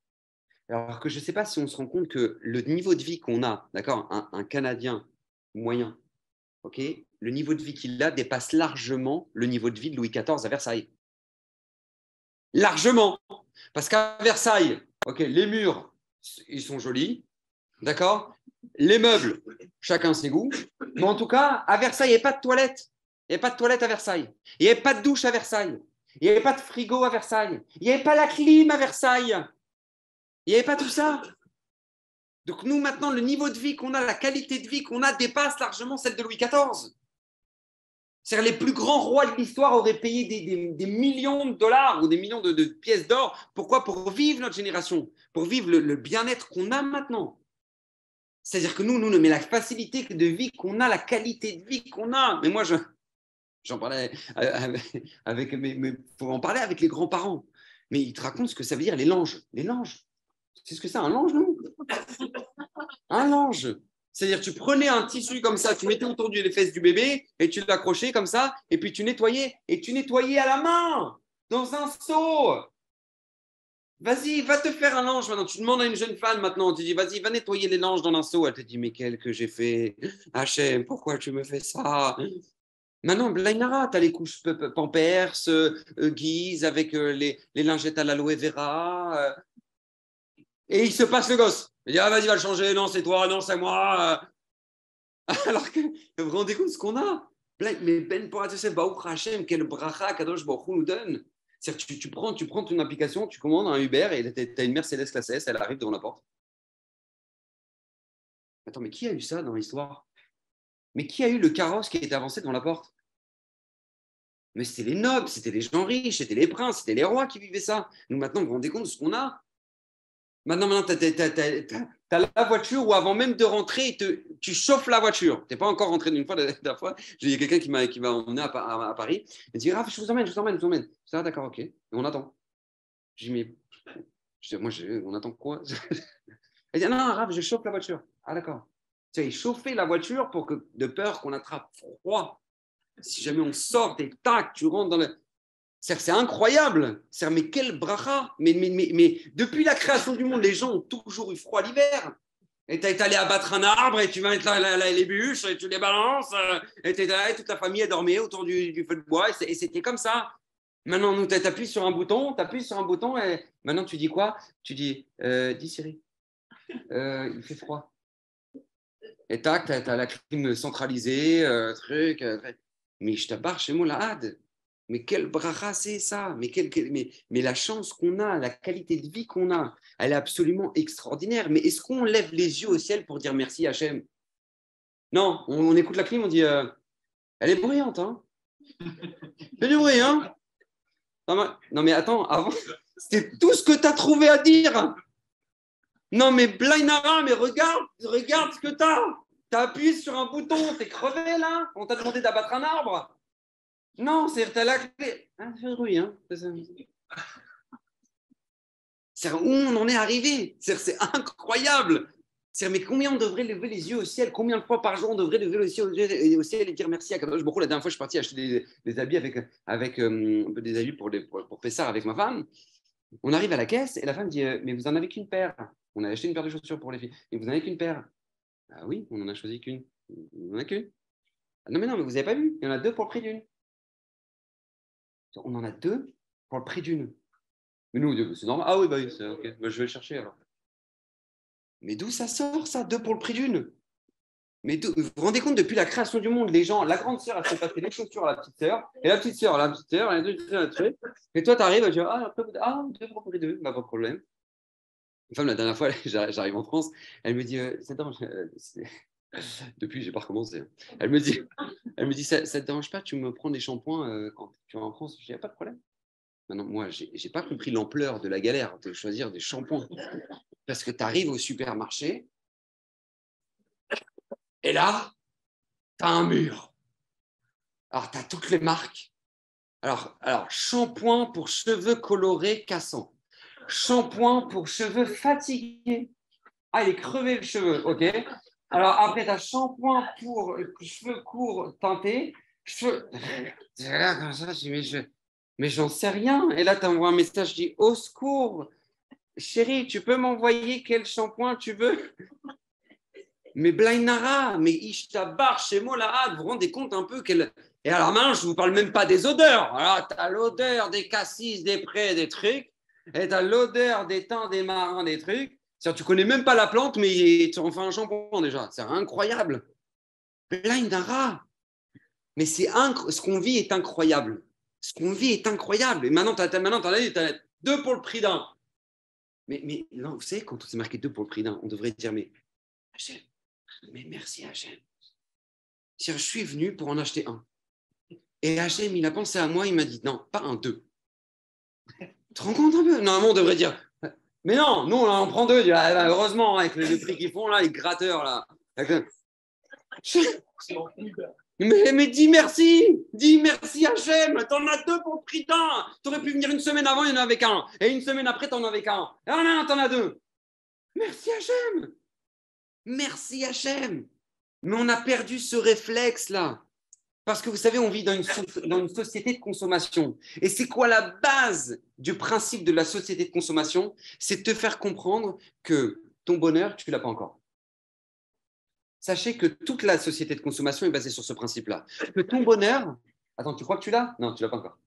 Alors que je ne sais pas si on se rend compte que le niveau de vie qu'on a, d'accord, un Canadien moyen, ok, le niveau de vie qu'il a dépasse largement le niveau de vie de Louis XIV à Versailles. Largement. Parce qu'à Versailles, ok, les murs, ils sont jolis, d'accord, les meubles, chacun ses goûts. Mais en tout cas, à Versailles, il n'y avait pas de toilette. Il n'y avait pas de toilette à Versailles. Il n'y avait pas de douche à Versailles. Il n'y avait pas de frigo à Versailles. Il n'y avait pas la clim à Versailles. Il n'y avait pas tout ça. Donc nous, maintenant, le niveau de vie qu'on a, la qualité de vie qu'on a dépasse largement celle de Louis XIV. C'est-à-dire les plus grands rois de l'histoire auraient payé des millions de dollars ou des millions de pièces d'or. Pourquoi? Pour vivre notre génération, pour vivre le bien-être qu'on a maintenant. C'est-à-dire que nous, mais la facilité de vie qu'on a, la qualité de vie qu'on a. Mais moi, j'en parlais pour en parler avec les grands-parents. Mais ils te racontent ce que ça veut dire les langes. Les langes. C'est ce que c'est un lange, non? Un lange. C'est-à-dire tu prenais un tissu comme ça, tu mettais autour des fesses du bébé et tu l'accrochais comme ça et puis tu nettoyais. Et tu nettoyais à la main, dans un seau. Vas-y, va te faire un lange maintenant. Tu demandes à une jeune femme maintenant, tu dis vas-y, va nettoyer les langes dans un seau. Elle te dit mais quel que j'ai fait? Hachem, pourquoi tu me fais ça? Maintenant, Blainara, tu as les couches Pampers, Guise avec les lingettes à l'aloe vera. Et il se passe le gosse. Il dit ah, vas-y, va le changer. Non, c'est toi. Non, c'est moi. Alors que vous vous rendez compte de ce qu'on a? Mais Ben Porat Yosef, Baruch Hashem, quel bracha Kadosh Baruch Hu nous donne. C'est-à-dire que tu prends ton application, tu commandes un Uber et tu as une Mercedes classe S, elle arrive devant la porte. Attends, mais qui a eu ça dans l'histoire? Mais qui a eu le carrosse qui était avancé devant la porte? Mais c'était les nobles, c'était les gens riches, c'était les princes, c'était les rois qui vivaient ça. Nous, maintenant, vous vous rendez compte de ce qu'on a? Maintenant, tu as la voiture où avant même de rentrer, tu chauffes la voiture. Tu n'es pas encore rentré d'une fois, la dernière fois. Il y a quelqu'un qui m'a emmené à Paris. Il dit, Raph, je vous emmène. Ça va, d'accord, ok. Et on attend. Je dis, mais on attend quoi? Il dit, non, Raph, je chauffe la voiture. Ah, d'accord. Tu sais, chauffer la voiture de peur qu'on attrape froid. Si jamais on sort et tac, tu rentres dans le... C'est incroyable. Mais quel bracha. Mais depuis la création du monde, les gens ont toujours eu froid l'hiver. Et tu es allé abattre un arbre et tu vas mettre les bûches et tu les balances. Et tu es là et toute la famille a dormi autour du feu de bois. Et c'était comme ça. Maintenant, tu appuies sur un bouton, et maintenant tu dis quoi? Tu dis, dis Siri, il fait froid. Et tac, tu as la clim centralisée, truc. Mais je t'abbarre chez moi, la hade. Mais quel bracha c'est ça? Mais la chance qu'on a, la qualité de vie qu'on a, elle est absolument extraordinaire. Mais est-ce qu'on lève les yeux au ciel pour dire merci Hachem? Non, on écoute la clim, on dit elle est bruyante, hein? C'est du bruit, hein? Non, mais attends, avant, c'était tout ce que tu as trouvé à dire. Non, mais Blainara, mais regarde ce que tu as. Tu as appuyé sur un bouton, t'es crevé là? On t'a demandé d'abattre un arbre? Non, c'est-à-dire, t'as la clé. Ah, c'est oui, hein. Où on en est arrivé. C'est incroyable. Mais combien on devrait lever les yeux au ciel? Combien de fois par jour on devrait lever les yeux au ciel et dire merci à Kadosh Baruch Hu? La dernière fois, je suis parti acheter des habits avec un peu des habits pour Pessah avec ma femme. On arrive à la caisse et la femme dit mais vous en avez qu'une paire. On a acheté une paire de chaussures pour les filles. Et vous en avez qu'une paire. Ah oui, on en a choisi qu'une. On en a qu'une. Ah non, mais vous n'avez pas vu. Il y en a deux pour le prix d'une. On en a deux pour le prix d'une. Mais nous, c'est normal. Ah oui, bah oui, c'est ok. Bah, je vais le chercher alors. Mais d'où ça sort, ça, deux pour le prix d'une? Mais vous vous rendez compte, depuis la création du monde, les gens, la grande sœur, elle fait passer les chaussures à la petite sœur, et la petite sœur, et la petite sœur, et toi, tu arrives, tu dis, deux pour le prix d'une, bah, pas de problème. Une femme, la dernière fois, j'arrive en France, elle me dit, depuis, j'ai pas recommencé. Elle me dit, ça te dérange pas, tu me prends des shampoings quand tu vas en France? Je dis, pas de problème. Maintenant, moi, j'ai pas compris l'ampleur de la galère de choisir des shampoings. Parce que tu arrives au supermarché, et là, tu as un mur. Alors, tu as toutes les marques. Alors, shampoing pour cheveux colorés cassants. Shampoing pour cheveux fatigués. Ah, il est crevé le cheveu, ok. Alors, après, tu as shampoing pour cheveux courts teintés. Cheveux... Là, comme ça, je dis, mais j'en sais rien. Et là, tu envoies un message, je dis, au secours, chérie, tu peux m'envoyer quel shampoing tu veux? Mais Blainara, mais Ishtabar, chez Molahad, vous vous rendez compte un peu qu'elle. Et alors maintenant, je ne vous parle même pas des odeurs. Alors, tu as l'odeur des cassis, des prés, des trucs, et tu as l'odeur des thym, des marins, des trucs. C'est-à-dire, tu connais même pas la plante, mais tu en fais un shampoing déjà. C'est incroyable. Blainara. Mais ce qu'on vit est incroyable. Ce qu'on vit est incroyable. Et maintenant, tu as deux pour le prix d'un. Mais non, vous savez, quand on s'est marqué deux pour le prix d'un, on devrait dire, mais merci Hachem. Je suis venu pour en acheter un. Et Hachem, il a pensé à moi, il m'a dit non, pas un, deux. Tu te rends compte un peu? Normalement, on devrait dire mais non, nous, on en prend deux. Heureusement, avec le prix qu'ils font là, les gratteurs là. Mais dis merci Hachem, t'en as deux pour le prix d'un. T'aurais pu venir une semaine avant, il y en avait qu'un. Et une semaine après, t'en avais qu'un. Et non, t'en as deux. Merci Hachem. Merci Hachem. Mais on a perdu ce réflexe-là. Parce que vous savez, on vit dans une société de consommation. Et c'est quoi la base du principe de la société de consommation? C'est de te faire comprendre que ton bonheur, tu ne l'as pas encore. Sachez que toute la société de consommation est basée sur ce principe-là. Que ton bonheur, attends, tu crois que tu l'as? Non, tu ne l'as pas encore.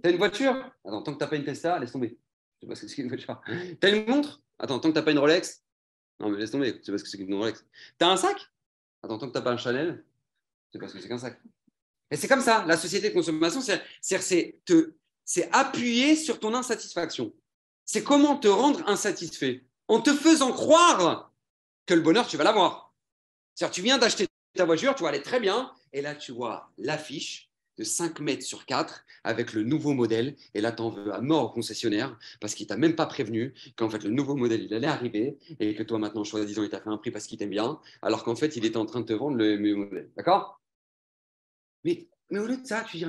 Tu as une voiture? Attends, tant que tu n'as pas une Tesla, laisse tomber. Je sais pas ce que c'est qu'une voiture. Tu as une montre? Attends, tant que tu n'as pas une Rolex? Non, mais laisse tomber. Tu sais pas ce que c'est qu'une Rolex. Tu as un sac? Attends, tant que tu n'as pas un Chanel? Je sais pas ce que c'est qu'un sac. Et c'est comme ça, la société de consommation, c'est appuyer sur ton insatisfaction. C'est comment te rendre insatisfait en te faisant croire que le bonheur, tu vas l'avoir. C'est-à-dire, tu viens d'acheter ta voiture, tu vas aller très bien, et là, tu vois l'affiche de 5 mètres sur 4 avec le nouveau modèle, et là, tu en veux à mort au concessionnaire parce qu'il ne t'a même pas prévenu qu'en fait, le nouveau modèle, il allait arriver, et que toi, maintenant, soi-disant, il t'a fait un prix parce qu'il t'aime bien, alors qu'en fait, il était en train de te vendre le même modèle. D'accord? Mais au lieu de ça, tu dis.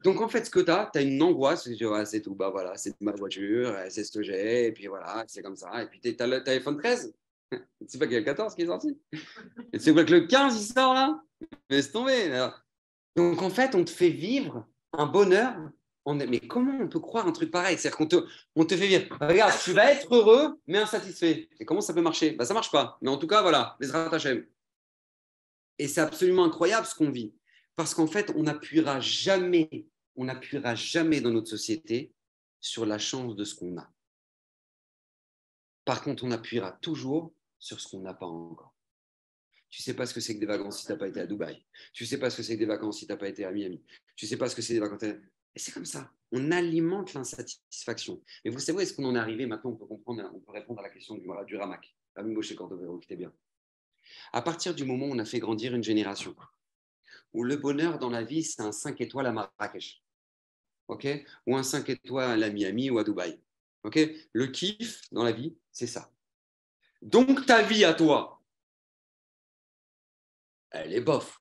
Donc, en fait, ce que tu as une angoisse, tu dis, ouais, c'est tout, bah voilà, c'est ma voiture, c'est ce que j'ai, et puis voilà, c'est comme ça. Et puis, tu as l'iPhone 13. Tu sais pas qu'il y a le 14 qui est sorti. Et tu sais pas que le 15, il sort là. Laisse tomber. Alors. Donc, en fait, on te fait vivre un bonheur. Mais comment on peut croire un truc pareil? C'est-à-dire on te fait vivre. Regarde, tu vas être heureux, mais insatisfait. Et comment ça peut marcher? Bah, ça marche pas. Mais en tout cas, voilà, les Hachem. Et c'est absolument incroyable ce qu'on vit. Parce qu'en fait, on n'appuiera jamais dans notre société sur la chance de ce qu'on a. Par contre, on appuiera toujours sur ce qu'on n'a pas encore. Tu ne sais pas ce que c'est que des vacances si tu n'as pas été à Dubaï. Tu ne sais pas ce que c'est que des vacances si tu n'as pas été à Miami. Tu ne sais pas ce que c'est des vacances. Et c'est comme ça. On alimente l'insatisfaction. Mais vous savez où est-ce qu'on en est arrivé? Maintenant, on peut répondre à la question du Ramak. Rabbi Moshe Cordovero, écoutez bien. À partir du moment où on a fait grandir une génération, où le bonheur dans la vie, c'est un 5 étoiles à Marrakech, okay? Ou un 5 étoiles à Miami ou à Dubaï. Okay? Le kiff dans la vie, c'est ça. Donc, ta vie à toi, elle est bof.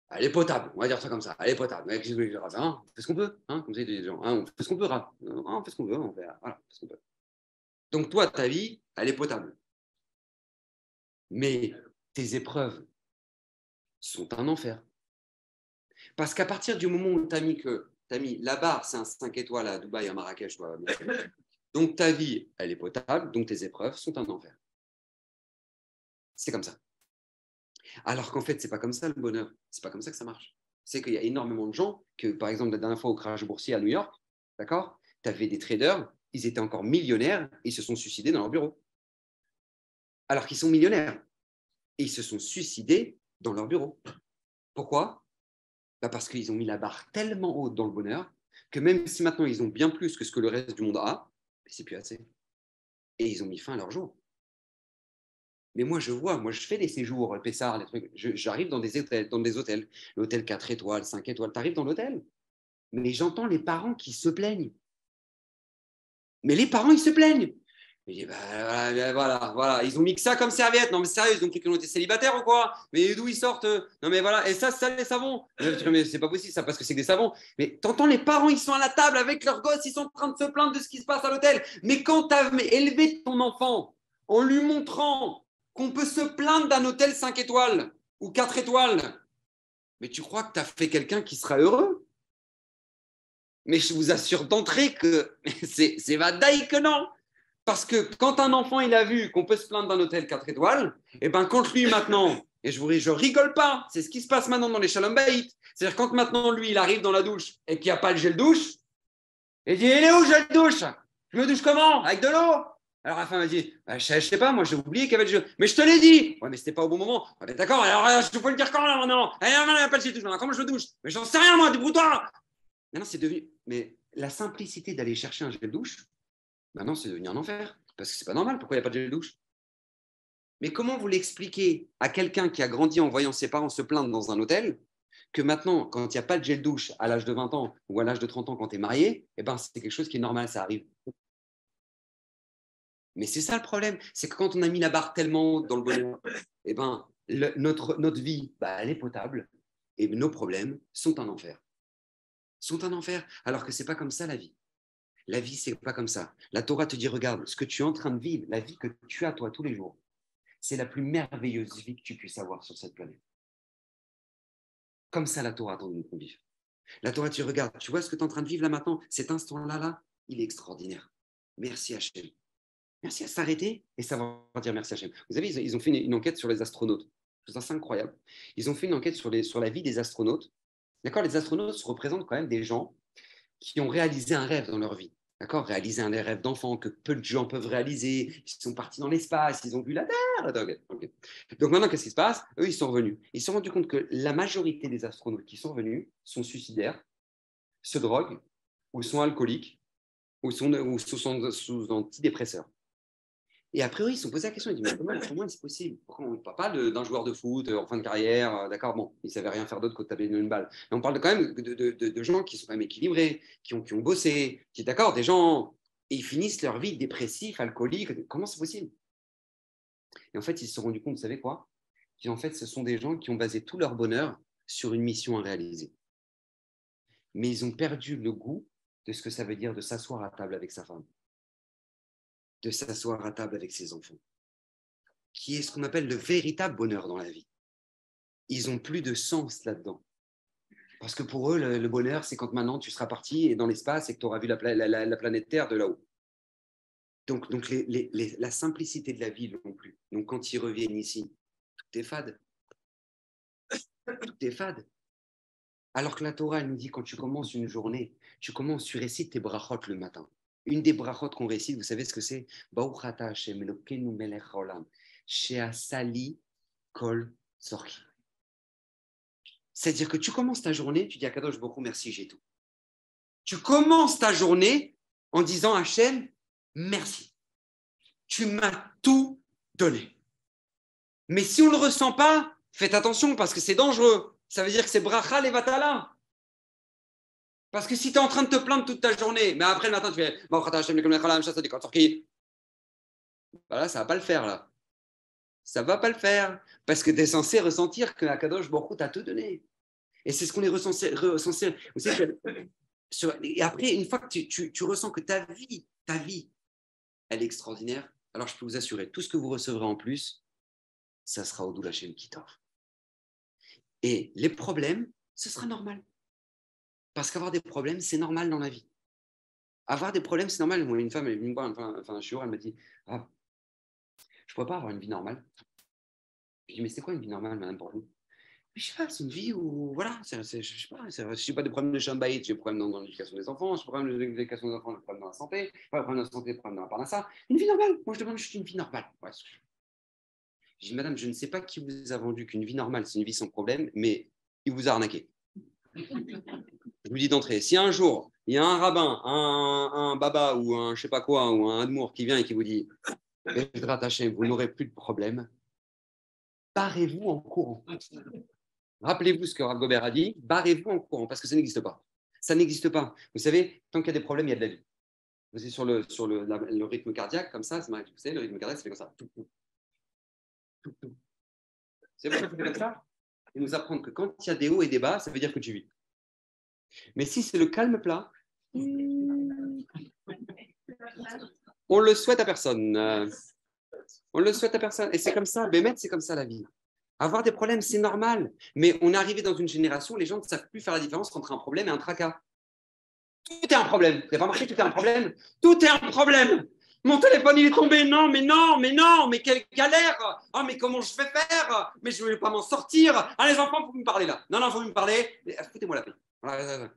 Elle est potable, on va dire ça comme ça. Elle est potable. On fait ce qu'on peut. Hein, comme ça, les gens. Hein, on fait ce qu'on peut. On fait ce qu'on veut. Voilà, on fait ce qu'on peut. Donc toi, ta vie, elle est potable. Mais tes épreuves sont un enfer. Parce qu'à partir du moment où tu as mis la barre, c'est un 5 étoiles à Dubaï, à Marrakech, toi, donc ta vie, elle est potable, donc tes épreuves sont un enfer. C'est comme ça. Alors qu'en fait, c'est pas comme ça le bonheur. C'est pas comme ça que ça marche. C'est qu'il y a énormément de gens que, par exemple, la dernière fois au crash boursier à New York, d'accord, tu avais des traders, ils étaient encore millionnaires, ils se sont suicidés dans leur bureau. Alors qu'ils sont millionnaires. Et ils se sont suicidés dans leur bureau. Pourquoi? Parce qu'ils ont mis la barre tellement haute dans le bonheur que même si maintenant ils ont bien plus que ce que le reste du monde a, c'est plus assez. Et ils ont mis fin à leur jour. Mais moi, je fais des séjours, Pessard, les trucs. J'arrive dans des hôtels. L'hôtel 4 étoiles, 5 étoiles. Tu arrives dans l'hôtel. Mais j'entends les parents qui se plaignent. Mais les parents, ils se plaignent. Je dis, voilà, ils ont mis que ça comme serviette. Non, mais sérieux, ils ont cru qu'on était célibataires ou quoi? Mais d'où ils sortent? Non, mais voilà, et ça, les savons. Mais c'est pas possible, ça, parce que c'est des savons. Mais t'entends les parents, ils sont à la table avec leurs gosses, ils sont en train de se plaindre de ce qui se passe à l'hôtel. Mais quand t'as élevé ton enfant en lui montrant qu'on peut se plaindre d'un hôtel 5 étoiles ou 4 étoiles, mais tu crois que tu as fait quelqu'un qui sera heureux? Mais je vous assure d'entrée que c'est vadaï que non. Parce que quand un enfant il a vu qu'on peut se plaindre d'un hôtel 4 étoiles, et ben quand lui maintenant, et je rigole pas, c'est ce qui se passe maintenant dans les Shalom Bayit. C'est-à-dire quand maintenant lui il arrive dans la douche et qu'il n'y a pas le gel douche, il dit il est où le gel douche? Je me douche comment? Avec de l'eau? Alors la femme m'a dit je sais pas, moi j'ai oublié qu'il y avait le gel. Mais je te l'ai dit. Ouais, mais c'était pas au bon moment. Ouais, d'accord, alors je peux le dire quand là maintenant? Il n'y a pas le gel douche. Comment je me douche? Mais j'en sais rien moi, débrouille-toi. Maintenant c'est devenu. Mais la simplicité d'aller chercher un gel douche, maintenant c'est devenu un enfer. Parce que c'est pas normal, pourquoi il n'y a pas de gel douche? Mais comment vous l'expliquez à quelqu'un qui a grandi en voyant ses parents se plaindre dans un hôtel que maintenant, quand il n'y a pas de gel douche à l'âge de 20 ans ou à l'âge de 30 ans quand tu es marié, eh ben, c'est quelque chose qui est normal, ça arrive. Mais c'est ça le problème, c'est que quand on a mis la barre tellement haute dans le bonheur, eh ben, notre vie, bah, elle est potable et nos problèmes sont un enfer. Sont un enfer, alors que ce n'est pas comme ça la vie. La vie, c'est pas comme ça. La Torah te dit, regarde, ce que tu es en train de vivre, la vie que tu as toi tous les jours, c'est la plus merveilleuse vie que tu puisses avoir sur cette planète. Comme ça, la Torah attend de nous qu'on vive. La Torah, tu regardes, tu vois ce que tu es en train de vivre là maintenant, cet instant-là, là, il est extraordinaire. Merci Hachem. Merci à s'arrêter et savoir dire merci Hachem. Vous savez, ils ont fait une enquête sur les astronautes. C'est incroyable. Ils ont fait une enquête sur la vie des astronautes. D'accord, les astronautes représentent quand même des gens qui ont réalisé un rêve dans leur vie. D'accord, réaliser un rêve d'enfant que peu de gens peuvent réaliser. Ils sont partis dans l'espace, ils ont vu la Terre. Okay. Donc maintenant, qu'est-ce qui se passe? Eux, ils sont revenus. Ils se sont rendus compte que la majorité des astronautes qui sont revenus sont suicidaires, se droguent, ou sont alcooliques, ou sont sous antidépresseurs. Et après, eux, ils se sont posé la question, ils disent, mais comment c'est possible? Pourquoi on ne parle pas d'un joueur de foot en fin de carrière, d'accord, bon, ils ne savaient rien faire d'autre que de taper une balle. Mais on parle quand même de gens qui sont quand même équilibrés, qui ont bossé, qui, d'accord, des gens, et ils finissent leur vie dépressifs, alcooliques, comment c'est possible? Et en fait, ils se sont rendus compte, vous savez quoi? Qu'en fait, ce sont des gens qui ont basé tout leur bonheur sur une mission à réaliser. Mais ils ont perdu le goût de ce que ça veut dire de s'asseoir à table avec sa femme, de s'asseoir à table avec ses enfants, qui est ce qu'on appelle le véritable bonheur dans la vie. Ils n'ont plus de sens là-dedans. Parce que pour eux, le bonheur, c'est quand maintenant tu seras parti dans l'espace et que tu auras vu la planète Terre de là-haut. Donc la simplicité de la vie, ils ne l'ont plus. Donc quand ils reviennent ici, tout est fade. Tout est fade. Alors que la Torah, elle nous dit, quand tu commences une journée, tu récites tes brachot le matin. Une des brachot qu'on récite, vous savez ce que c'est? Baruch ata Hashem Elokeinu melech haolam, she'asali kol tzorki. C'est-à-dire que tu commences ta journée, tu dis à Kadosh Baruch Hu, merci, j'ai tout. Tu commences ta journée en disant à Hachem, merci. Tu m'as tout donné. Mais si on ne le ressent pas, faites attention parce que c'est dangereux. Ça veut dire que c'est bracha levatala. Parce que si tu es en train de te plaindre toute ta journée, mais après le matin, tu fais voilà, ça ne va pas le faire là. Ça ne va pas le faire. Parce que tu es censé ressentir que Akadosh Baruch Hu t'a tout donné. Et c'est ce qu'on est recensé. Vous savez, et après, une fois que tu ressens que ta vie, elle est extraordinaire. Alors, je peux vous assurer, tout ce que vous recevrez en plus, ça sera au doula Shem Kitov. Et les problèmes, ce sera normal. Parce qu'avoir des problèmes, c'est normal dans la vie. Avoir des problèmes, c'est normal. Moi, une femme, elle est venue me voir, un jour, elle m'a dit ah, je ne pourrais pas avoir une vie normale. Je dis mais c'est quoi une vie normale, madame, pour vous? Je sais pas, c'est une vie où, voilà, je sais pas, je n'ai pas de problème de chambaït, j'ai des problèmes dans l'éducation des enfants, j'ai des problèmes de l'éducation des enfants, j'ai des problèmes dans la santé, pas de problème dans la santé, des problèmes dans la parnassa. Une vie normale. Moi, je demande juste une vie normale. Ouais. Je dis, madame, je ne sais pas qui vous a vendu qu'une vie normale, c'est une vie sans problème, mais il vous a arnaqué. Je vous dis d'entrée, si un jour, il y a un rabbin, un baba ou un je sais pas quoi, ou un admour qui vient et qui vous dit, vous n'aurez plus de problème, barrez-vous en courant. Rappelez-vous ce que Rav Gobert a dit, barrez-vous en courant, parce que ça n'existe pas. Ça n'existe pas. Vous savez, tant qu'il y a des problèmes, il y a de la vie. Vous êtes sur le rythme cardiaque, comme ça, vous savez, le rythme cardiaque, c'est comme ça. C'est vrai que ça fait comme ça. Et nous apprendre que quand il y a des hauts et des bas, ça veut dire que tu vis. Mais si c'est le calme plat, on le souhaite à personne. On le souhaite à personne. Et c'est comme ça. Bémet, c'est comme ça la vie. Avoir des problèmes, c'est normal. Mais on est arrivé dans une génération où les gens ne savent plus faire la différence entre un problème et un tracas. Tout est un problème. Vous n'avez pas remarqué, tout est un problème. Tout est un problème. Mon téléphone, il est tombé. Non, mais non, mais non, mais quelle galère. Oh, mais comment je vais faire? Mais je ne vais pas m'en sortir. Ah, les enfants, vous me parlez là. Non, non, vous me parlez. Foutez-moi la paix. Voilà.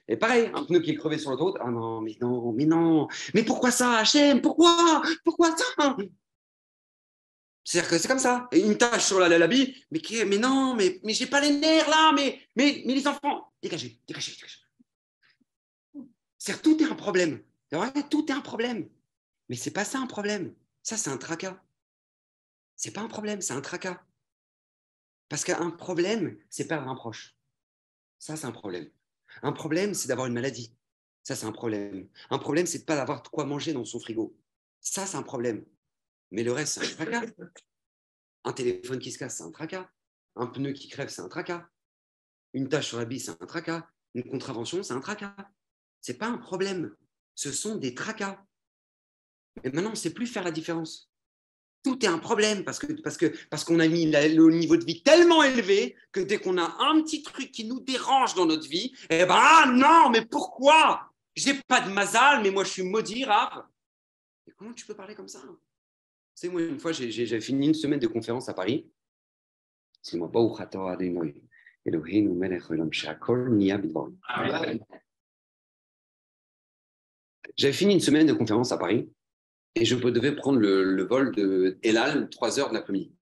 Et pareil, un pneu qui est crevé sur l'autoroute. Ah non, mais non, mais non. Mais pourquoi ça, Hachem? Pourquoi? Pourquoi ça? C'est-à-dire que c'est comme ça. Et une tache sur la bille. Mais non, mais j'ai pas les nerfs là. Mais les enfants, dégagez. C'est-à-dire tout est un problème. Vrai, tout est un problème. Mais c'est pas ça un problème. Ça, c'est un tracas. C'est pas un problème, c'est un tracas. Parce qu'un problème, c'est perdre un proche. Ça, c'est un problème. Un problème, c'est d'avoir une maladie. Ça, c'est un problème. Un problème, c'est de ne pas avoir de quoi manger dans son frigo. Ça, c'est un problème. Mais le reste, c'est un tracas. Un téléphone qui se casse, c'est un tracas. Un pneu qui crève, c'est un tracas. Une tache sur la bille, c'est un tracas. Une contravention, c'est un tracas. Ce n'est pas un problème. Ce sont des tracas. Et maintenant, on ne sait plus faire la différence. Tout est un problème parce qu'on a mis le niveau de vie tellement élevé que dès qu'on a un petit truc qui nous dérange dans notre vie, eh ben ah non, mais pourquoi? J'ai pas de mazal, mais moi je suis maudit, Rav. Et comment tu peux parler comme ça? C'est moi une fois j'ai fini une semaine de conférence à Paris. C'est moi J'avais fini une semaine de conférence à Paris et je devais prendre le vol de El Al 3 heures de l'après-midi.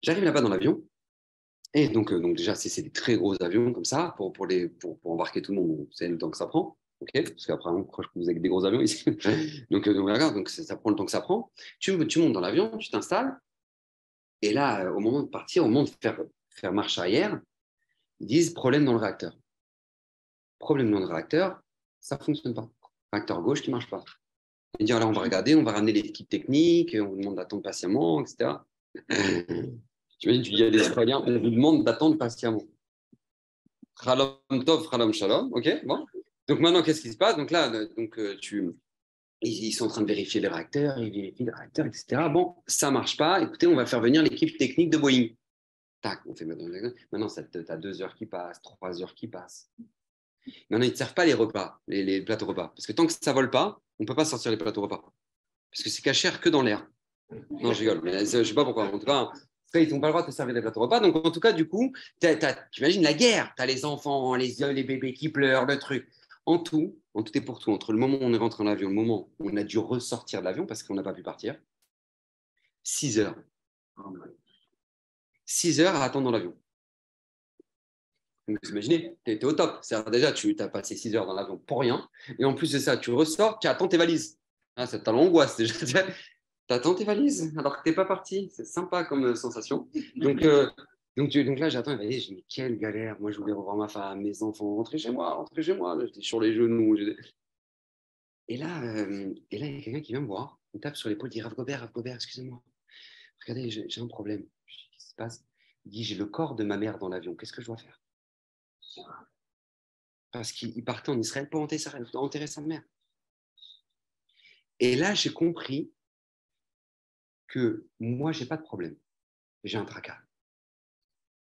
J'arrive là-bas dans l'avion. Et donc déjà, c'est des très gros avions comme ça pour embarquer tout le monde. C'est le temps que ça prend. Okay, parce qu'après, on croit que vous avez des gros avions ici. donc voilà, donc ça prend le temps que ça prend. Tu montes dans l'avion, tu t'installes. Et là, au moment de partir, au moment de faire marche arrière, ils disent problème dans le réacteur. Problème dans le réacteur, ça ne fonctionne pas. Réacteur gauche qui ne marche pas. Ils disent alors, on va regarder, on va ramener l'équipe technique, on vous demande d'attendre patiemment, etc. Tu imagines, tu dis à des Israéliens, on vous demande d'attendre patiemment. Khalom tov, khalom shalom, ok, bon. Donc maintenant, qu'est-ce qui se passe? Donc là, ils sont en train de vérifier les réacteurs, ils vérifient les réacteurs, etc. Bon, ça ne marche pas. Écoutez, on va faire venir l'équipe technique de Boeing. Tac, on fait maintenant, tu as 2 heures qui passent, 3 heures qui passent. Maintenant, ils ne servent pas les repas, les plateaux repas. Parce que tant que ça ne vole pas, on ne peut pas sortir les plateaux repas. Parce que c'est cachère que dans l'air. Non, je rigole, mais je ne sais pas pourquoi. En tout cas, ils n'ont pas le droit de te servir des plateaux repas. Donc, en tout cas, du coup, tu imagines la guerre. Tu as les enfants, les bébés qui pleurent, le truc. En tout et pour tout, entre le moment où on est rentré dans l'avion, le moment où on a dû ressortir de l'avion parce qu'on n'a pas pu partir, 6 heures. 6 heures à attendre dans l'avion. Vous imaginez, tu es au top. Déjà, tu as passé 6 heures dans l'avion pour rien. Et en plus de ça, tu ressors, tu attends tes valises. Ah, ça t'a l'angoisse déjà. Tu attends tes valises alors que tu n'es pas parti. C'est sympa comme sensation. Donc là, j'attends les valises. Je me dis, quelle galère. Moi, je voulais revoir ma femme, mes enfants, rentrer chez moi. J'étais sur les genoux. Et là, il y a quelqu'un qui vient me voir. Il me tape sur l'épaule, il dit, Rav Gobert, excusez-moi. Regardez, j'ai un problème. Je dis, qu'est-ce qui se passe? Il dit, j'ai le corps de ma mère dans l'avion. Qu'est-ce que je dois faire? Parce qu'il partait en Israël pour enterrer sa mère. Et là, j'ai compris que moi, je n'ai pas de problème. J'ai un tracas.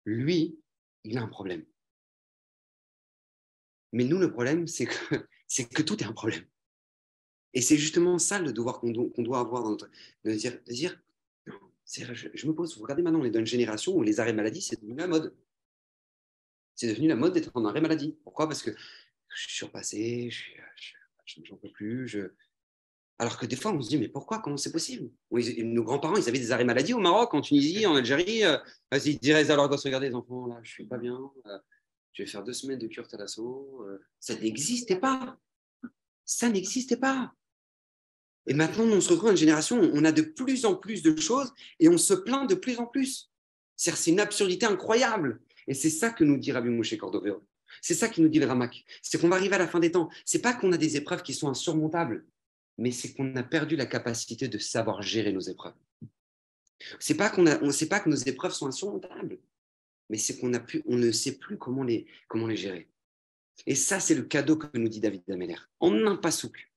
Lui, il a un problème. Mais nous, le problème, c'est que tout est un problème. Et c'est justement ça le devoir qu'on doit avoir dans notre. De dire non, je me pose, vous regardez maintenant, on est dans une génération où les arrêts maladie, c'est devenu la mode. C'est devenu la mode d'être en arrêt maladie. Pourquoi? Parce que je suis surpassé, j'en peux plus. Alors que des fois, on se dit, mais pourquoi? Comment c'est possible? Nos grands-parents, ils avaient des arrêts maladie au Maroc, en Tunisie, en Algérie. Ils diraient à leurs gosses, regardez les enfants, là, je suis pas bien. Je vais faire 2 semaines de cure thalasso. Ça n'existait pas. Ça n'existait pas. Et maintenant, on se retrouve dans une génération où on a de plus en plus de choses et on se plaint de plus en plus. C'est une absurdité incroyable. Et c'est ça que nous dit Rabbi Moshe Cordovero. C'est ça qui nous dit le Ramak. C'est qu'on va arriver à la fin des temps. C'est pas qu'on a des épreuves qui sont insurmontables, mais c'est qu'on a perdu la capacité de savoir gérer nos épreuves. C'est pas sait pas que nos épreuves sont insurmontables, mais c'est qu'on on ne sait plus comment les gérer. Et ça, c'est le cadeau que nous dit David Ameller. En un pasouk.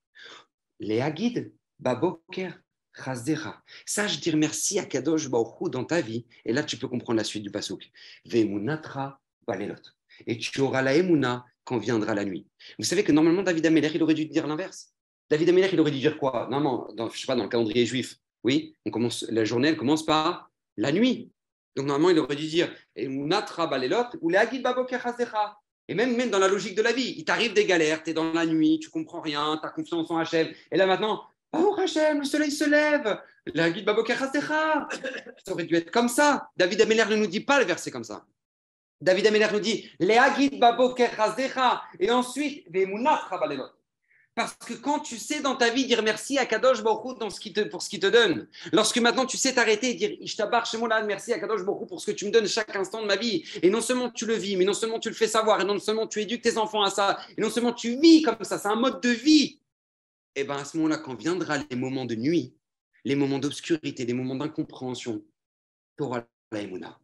Les Hagid, Baboker, Chazdecha. Sache dire merci à Kadosh Baruch Hu dans ta vie. Et là, tu peux comprendre la suite du pasouk. Ve'emunatra balelot. Et tu auras la emuna quand viendra la nuit. Vous savez que normalement, David Ameller, il aurait dû dire l'inverse. David Ameller, il aurait dû dire quoi? Non, je sais pas, dans le calendrier juif. Oui, la journée, elle commence par la nuit. Donc normalement, il aurait dû dire Emunatra balelot ou les Hagid, Baboker, Chazdecha. Et même dans la logique de la vie, il t'arrive des galères, tu es dans la nuit, tu comprends rien, tu as confiance en Hachem. Et là maintenant, oh Hachem, le soleil se lève. La guide Baboker Hasecha. Ça aurait dû être comme ça. David Ameller ne nous dit pas le verset comme ça. David Ameller nous dit les Hagid Baboker Hasecha. Et ensuite, les Munach Rabalelot. Parce que quand tu sais dans ta vie dire merci à Kadosh Baruch Hu pour ce qu'il te donne, lorsque maintenant tu sais t'arrêter et dire Ishtabar Shemolad, merci à Kadosh Baruch Hu pour ce que tu me donnes chaque instant de ma vie, et non seulement tu le vis, mais non seulement tu le fais savoir, et non seulement tu éduques tes enfants à ça, et non seulement tu vis comme ça, c'est un mode de vie, et bien à ce moment-là, quand viendra les moments de nuit, les moments d'obscurité, les moments d'incompréhension, tu auras la Emouna.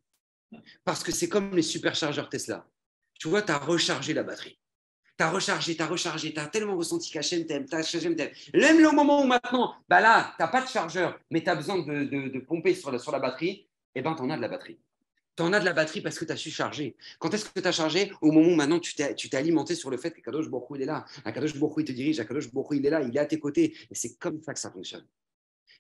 Parce que c'est comme les superchargeurs Tesla. Tu vois, tu as rechargé la batterie. Tu as rechargé, tu as tellement ressenti qu'Hachem t'aime, Même le moment où maintenant, bah là, tu n'as pas de chargeur, mais tu as besoin de pomper sur la batterie, et ben tu en as de la batterie. Tu en as de la batterie parce que tu as su charger. Quand est-ce que tu as chargé? Au moment où maintenant tu t'es alimenté sur le fait que Kadosh Baruch Hu, il est là. Kadosh Baruch Hu, il te dirige. Kadosh Baruch Hu, il est là, il est à tes côtés. Et c'est comme ça que ça fonctionne.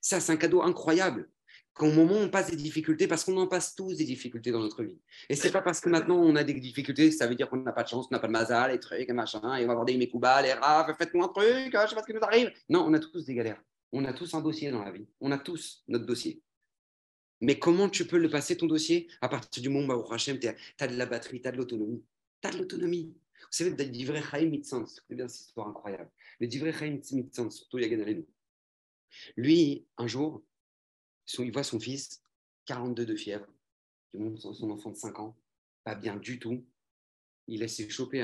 Ça, c'est un cadeau incroyable. Qu'au moment où on passe des difficultés, parce qu'on en passe tous des difficultés dans notre vie. Et c'est pas parce que maintenant on a des difficultés, ça veut dire qu'on n'a pas de chance, qu'on n'a pas de mazal, les trucs, et machin, et on va avoir des mécoubas, les rafs, faites-nous un truc, je sais pas ce qui nous arrive. Non, on a tous des galères. On a tous un dossier dans la vie. On a tous notre dossier. Mais comment tu peux le passer ton dossier à partir du moment où Hachem, tu as de la batterie, tu as de l'autonomie. Tu as de l'autonomie. Vous savez, le Divrei Chaim Mitzans, c'est bien cette histoire incroyable. Le Divrei Chaim Mitzans, surtout Yagan Alenu. Lui, un jour, il voit son fils, 42 de fièvre, il montre son enfant de 5 ans, pas bien du tout. Il s'est chopé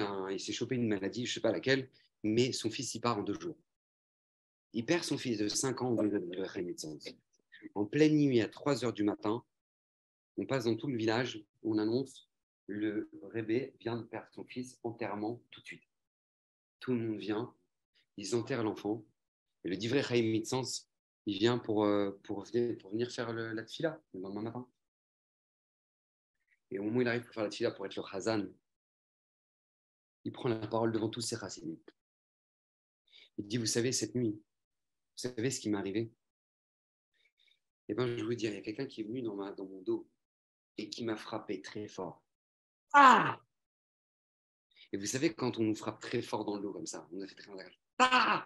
une maladie, je ne sais pas laquelle, mais son fils, il part en 2 jours. Il perd son fils de 5 ans au milieu de Divrei Chaim Mitzans. En pleine nuit, à 3 heures du matin, on passe dans tout le village, on annonce le Rébé vient de perdre son fils, enterrement tout de suite. Tout le monde vient, ils enterrent l'enfant, et le Divrei Chaim Mitzans, il vient pour venir faire la tfila le lendemain matin. Et au moment où il arrive pour faire la tfila, pour être le Chazan, il prend la parole devant tous ses racines. Il dit, vous savez, cette nuit, vous savez ce qui m'est arrivé? Eh bien, je vous dis, il y a quelqu'un qui est venu dans mon dos et qui m'a frappé très fort. Ah! Et vous savez, quand on nous frappe très fort dans le dos comme ça, on a fait très mal. Ah!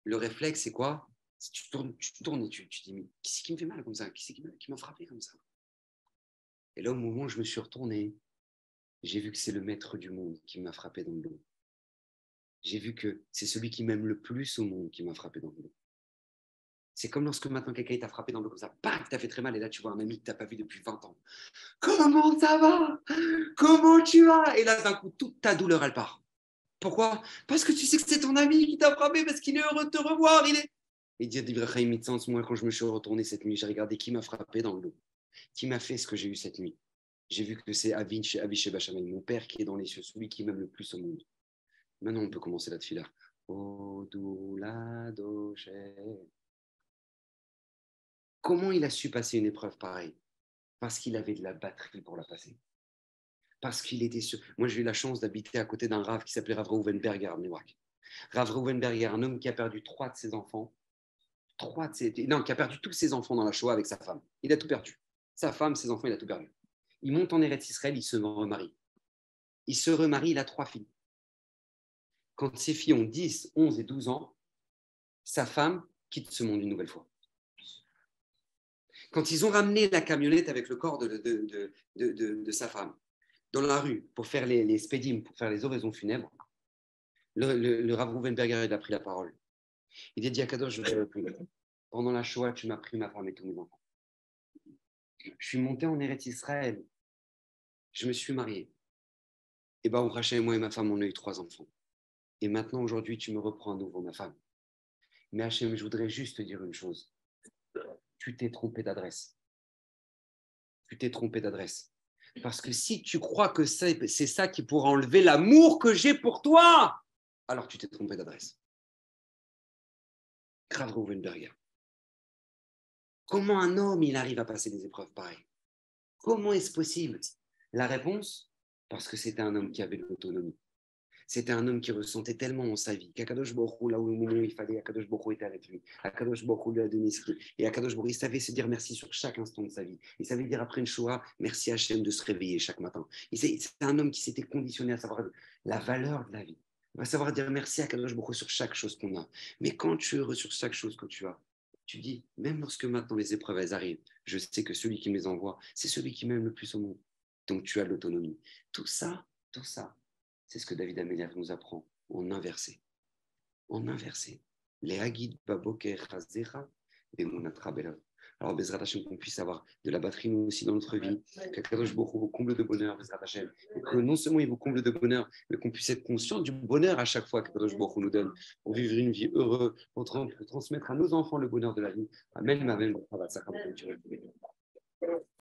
Le réflexe, c'est quoi? Tu tournes et tu te dis, mais qui c'est qui me fait mal comme ça? Qui c'est qui m'a frappé comme ça? Et là, au moment où je me suis retourné, j'ai vu que c'est le maître du monde qui m'a frappé dans le dos. J'ai vu que c'est celui qui m'aime le plus au monde qui m'a frappé dans le dos. C'est comme lorsque maintenant quelqu'un t'a frappé dans le dos comme ça, bam, t'as fait très mal, et là tu vois un ami que t'as pas vu depuis 20 ans. Comment ça va? Comment tu vas? Et là, d'un coup, toute ta douleur, elle part. Pourquoi? Parce que tu sais que c'est ton ami qui t'a frappé, parce qu'il est heureux de te revoir. Et dit Ibrahim Mitzans, moi, quand je me suis retourné cette nuit, j'ai regardé qui m'a frappé dans le dos, qui m'a fait ce que j'ai eu cette nuit. J'ai vu que c'est Avishé Bachamel, mon père qui est dans les cieux, celui qui m'aime le plus au monde. Maintenant, on peut commencer la tefila. Odula Doche. Comment il a su passer une épreuve pareille? Parce qu'il avait de la batterie pour la passer. Parce qu'il était sûr. Moi, j'ai eu la chance d'habiter à côté d'un Rav qui s'appelait Rav Reuvenberger à Newark. Rav Reuvenberger, un homme qui a perdu 3 de ses enfants. Non, qui a perdu tous ses enfants dans la Shoah avec sa femme. Il a tout perdu. Sa femme, ses enfants, il a tout perdu. Il monte en Eretz Israël, il se remarie. Il a 3 filles. Quand ses filles ont 10, 11 et 12 ans, sa femme quitte ce monde une nouvelle fois. Quand ils ont ramené la camionnette avec le corps de sa femme dans la rue pour faire les spédimes, pour faire les oraisons funèbres, le Rav Reuvenberger a pris la parole. Il a dit à Kadosh, pendant la Shoah, tu m'as pris ma femme et tous mes enfants. Je suis monté en Eretz Israël. Je me suis marié. Et Baruch Hashem, moi et ma femme, on a eu 3 enfants. Et maintenant, aujourd'hui, tu me reprends à nouveau ma femme. Mais Hashem, je voudrais juste te dire une chose. Tu t'es trompé d'adresse. Tu t'es trompé d'adresse. Parce que si tu crois que c'est ça qui pourra enlever l'amour que j'ai pour toi, alors tu t'es trompé d'adresse. Rav Reuvenberger. Comment un homme, il arrive à passer des épreuves pareilles? Comment est-ce possible? La réponse, parce que c'était un homme qui avait de l'autonomie. C'était un homme qui ressentait tellement en sa vie qu'Akadosh Baruch Hu, là où au moment où il fallait, Akadosh Baruch Hu était avec lui. Akadosh Baruch Hu lui a donné ce qu'il. Et Akadosh Baruch Hu, il savait se dire merci sur chaque instant de sa vie. Il savait dire après une Shoah, merci Hachem de se réveiller chaque matin. C'était un homme qui s'était conditionné à savoir la valeur de la vie. Il va savoir dire merci à Akadosh Baruch Hu sur chaque chose qu'on a. Mais quand tu es heureux sur chaque chose que tu as, tu dis, même lorsque maintenant les épreuves elles arrivent, je sais que celui qui me les envoie, c'est celui qui m'aime le plus au monde. Donc tu as l'autonomie. Tout ça, c'est ce que David Améliat nous apprend en inversé. En inversé. Les Hagid Baboker Chazera et Monatra Belav. Alors, Bezrat Hashem, qu'on puisse avoir de la batterie, nous aussi, dans notre vie, qu'Akadosh Baruch Hu vous comble de bonheur, Bezrat Hashem, et que non seulement il vous comble de bonheur, mais qu'on puisse être conscient du bonheur à chaque fois qu'Akadosh Baruch Hu nous donne pour vivre une vie heureuse, pour transmettre à nos enfants le bonheur de la vie. Amen, amen.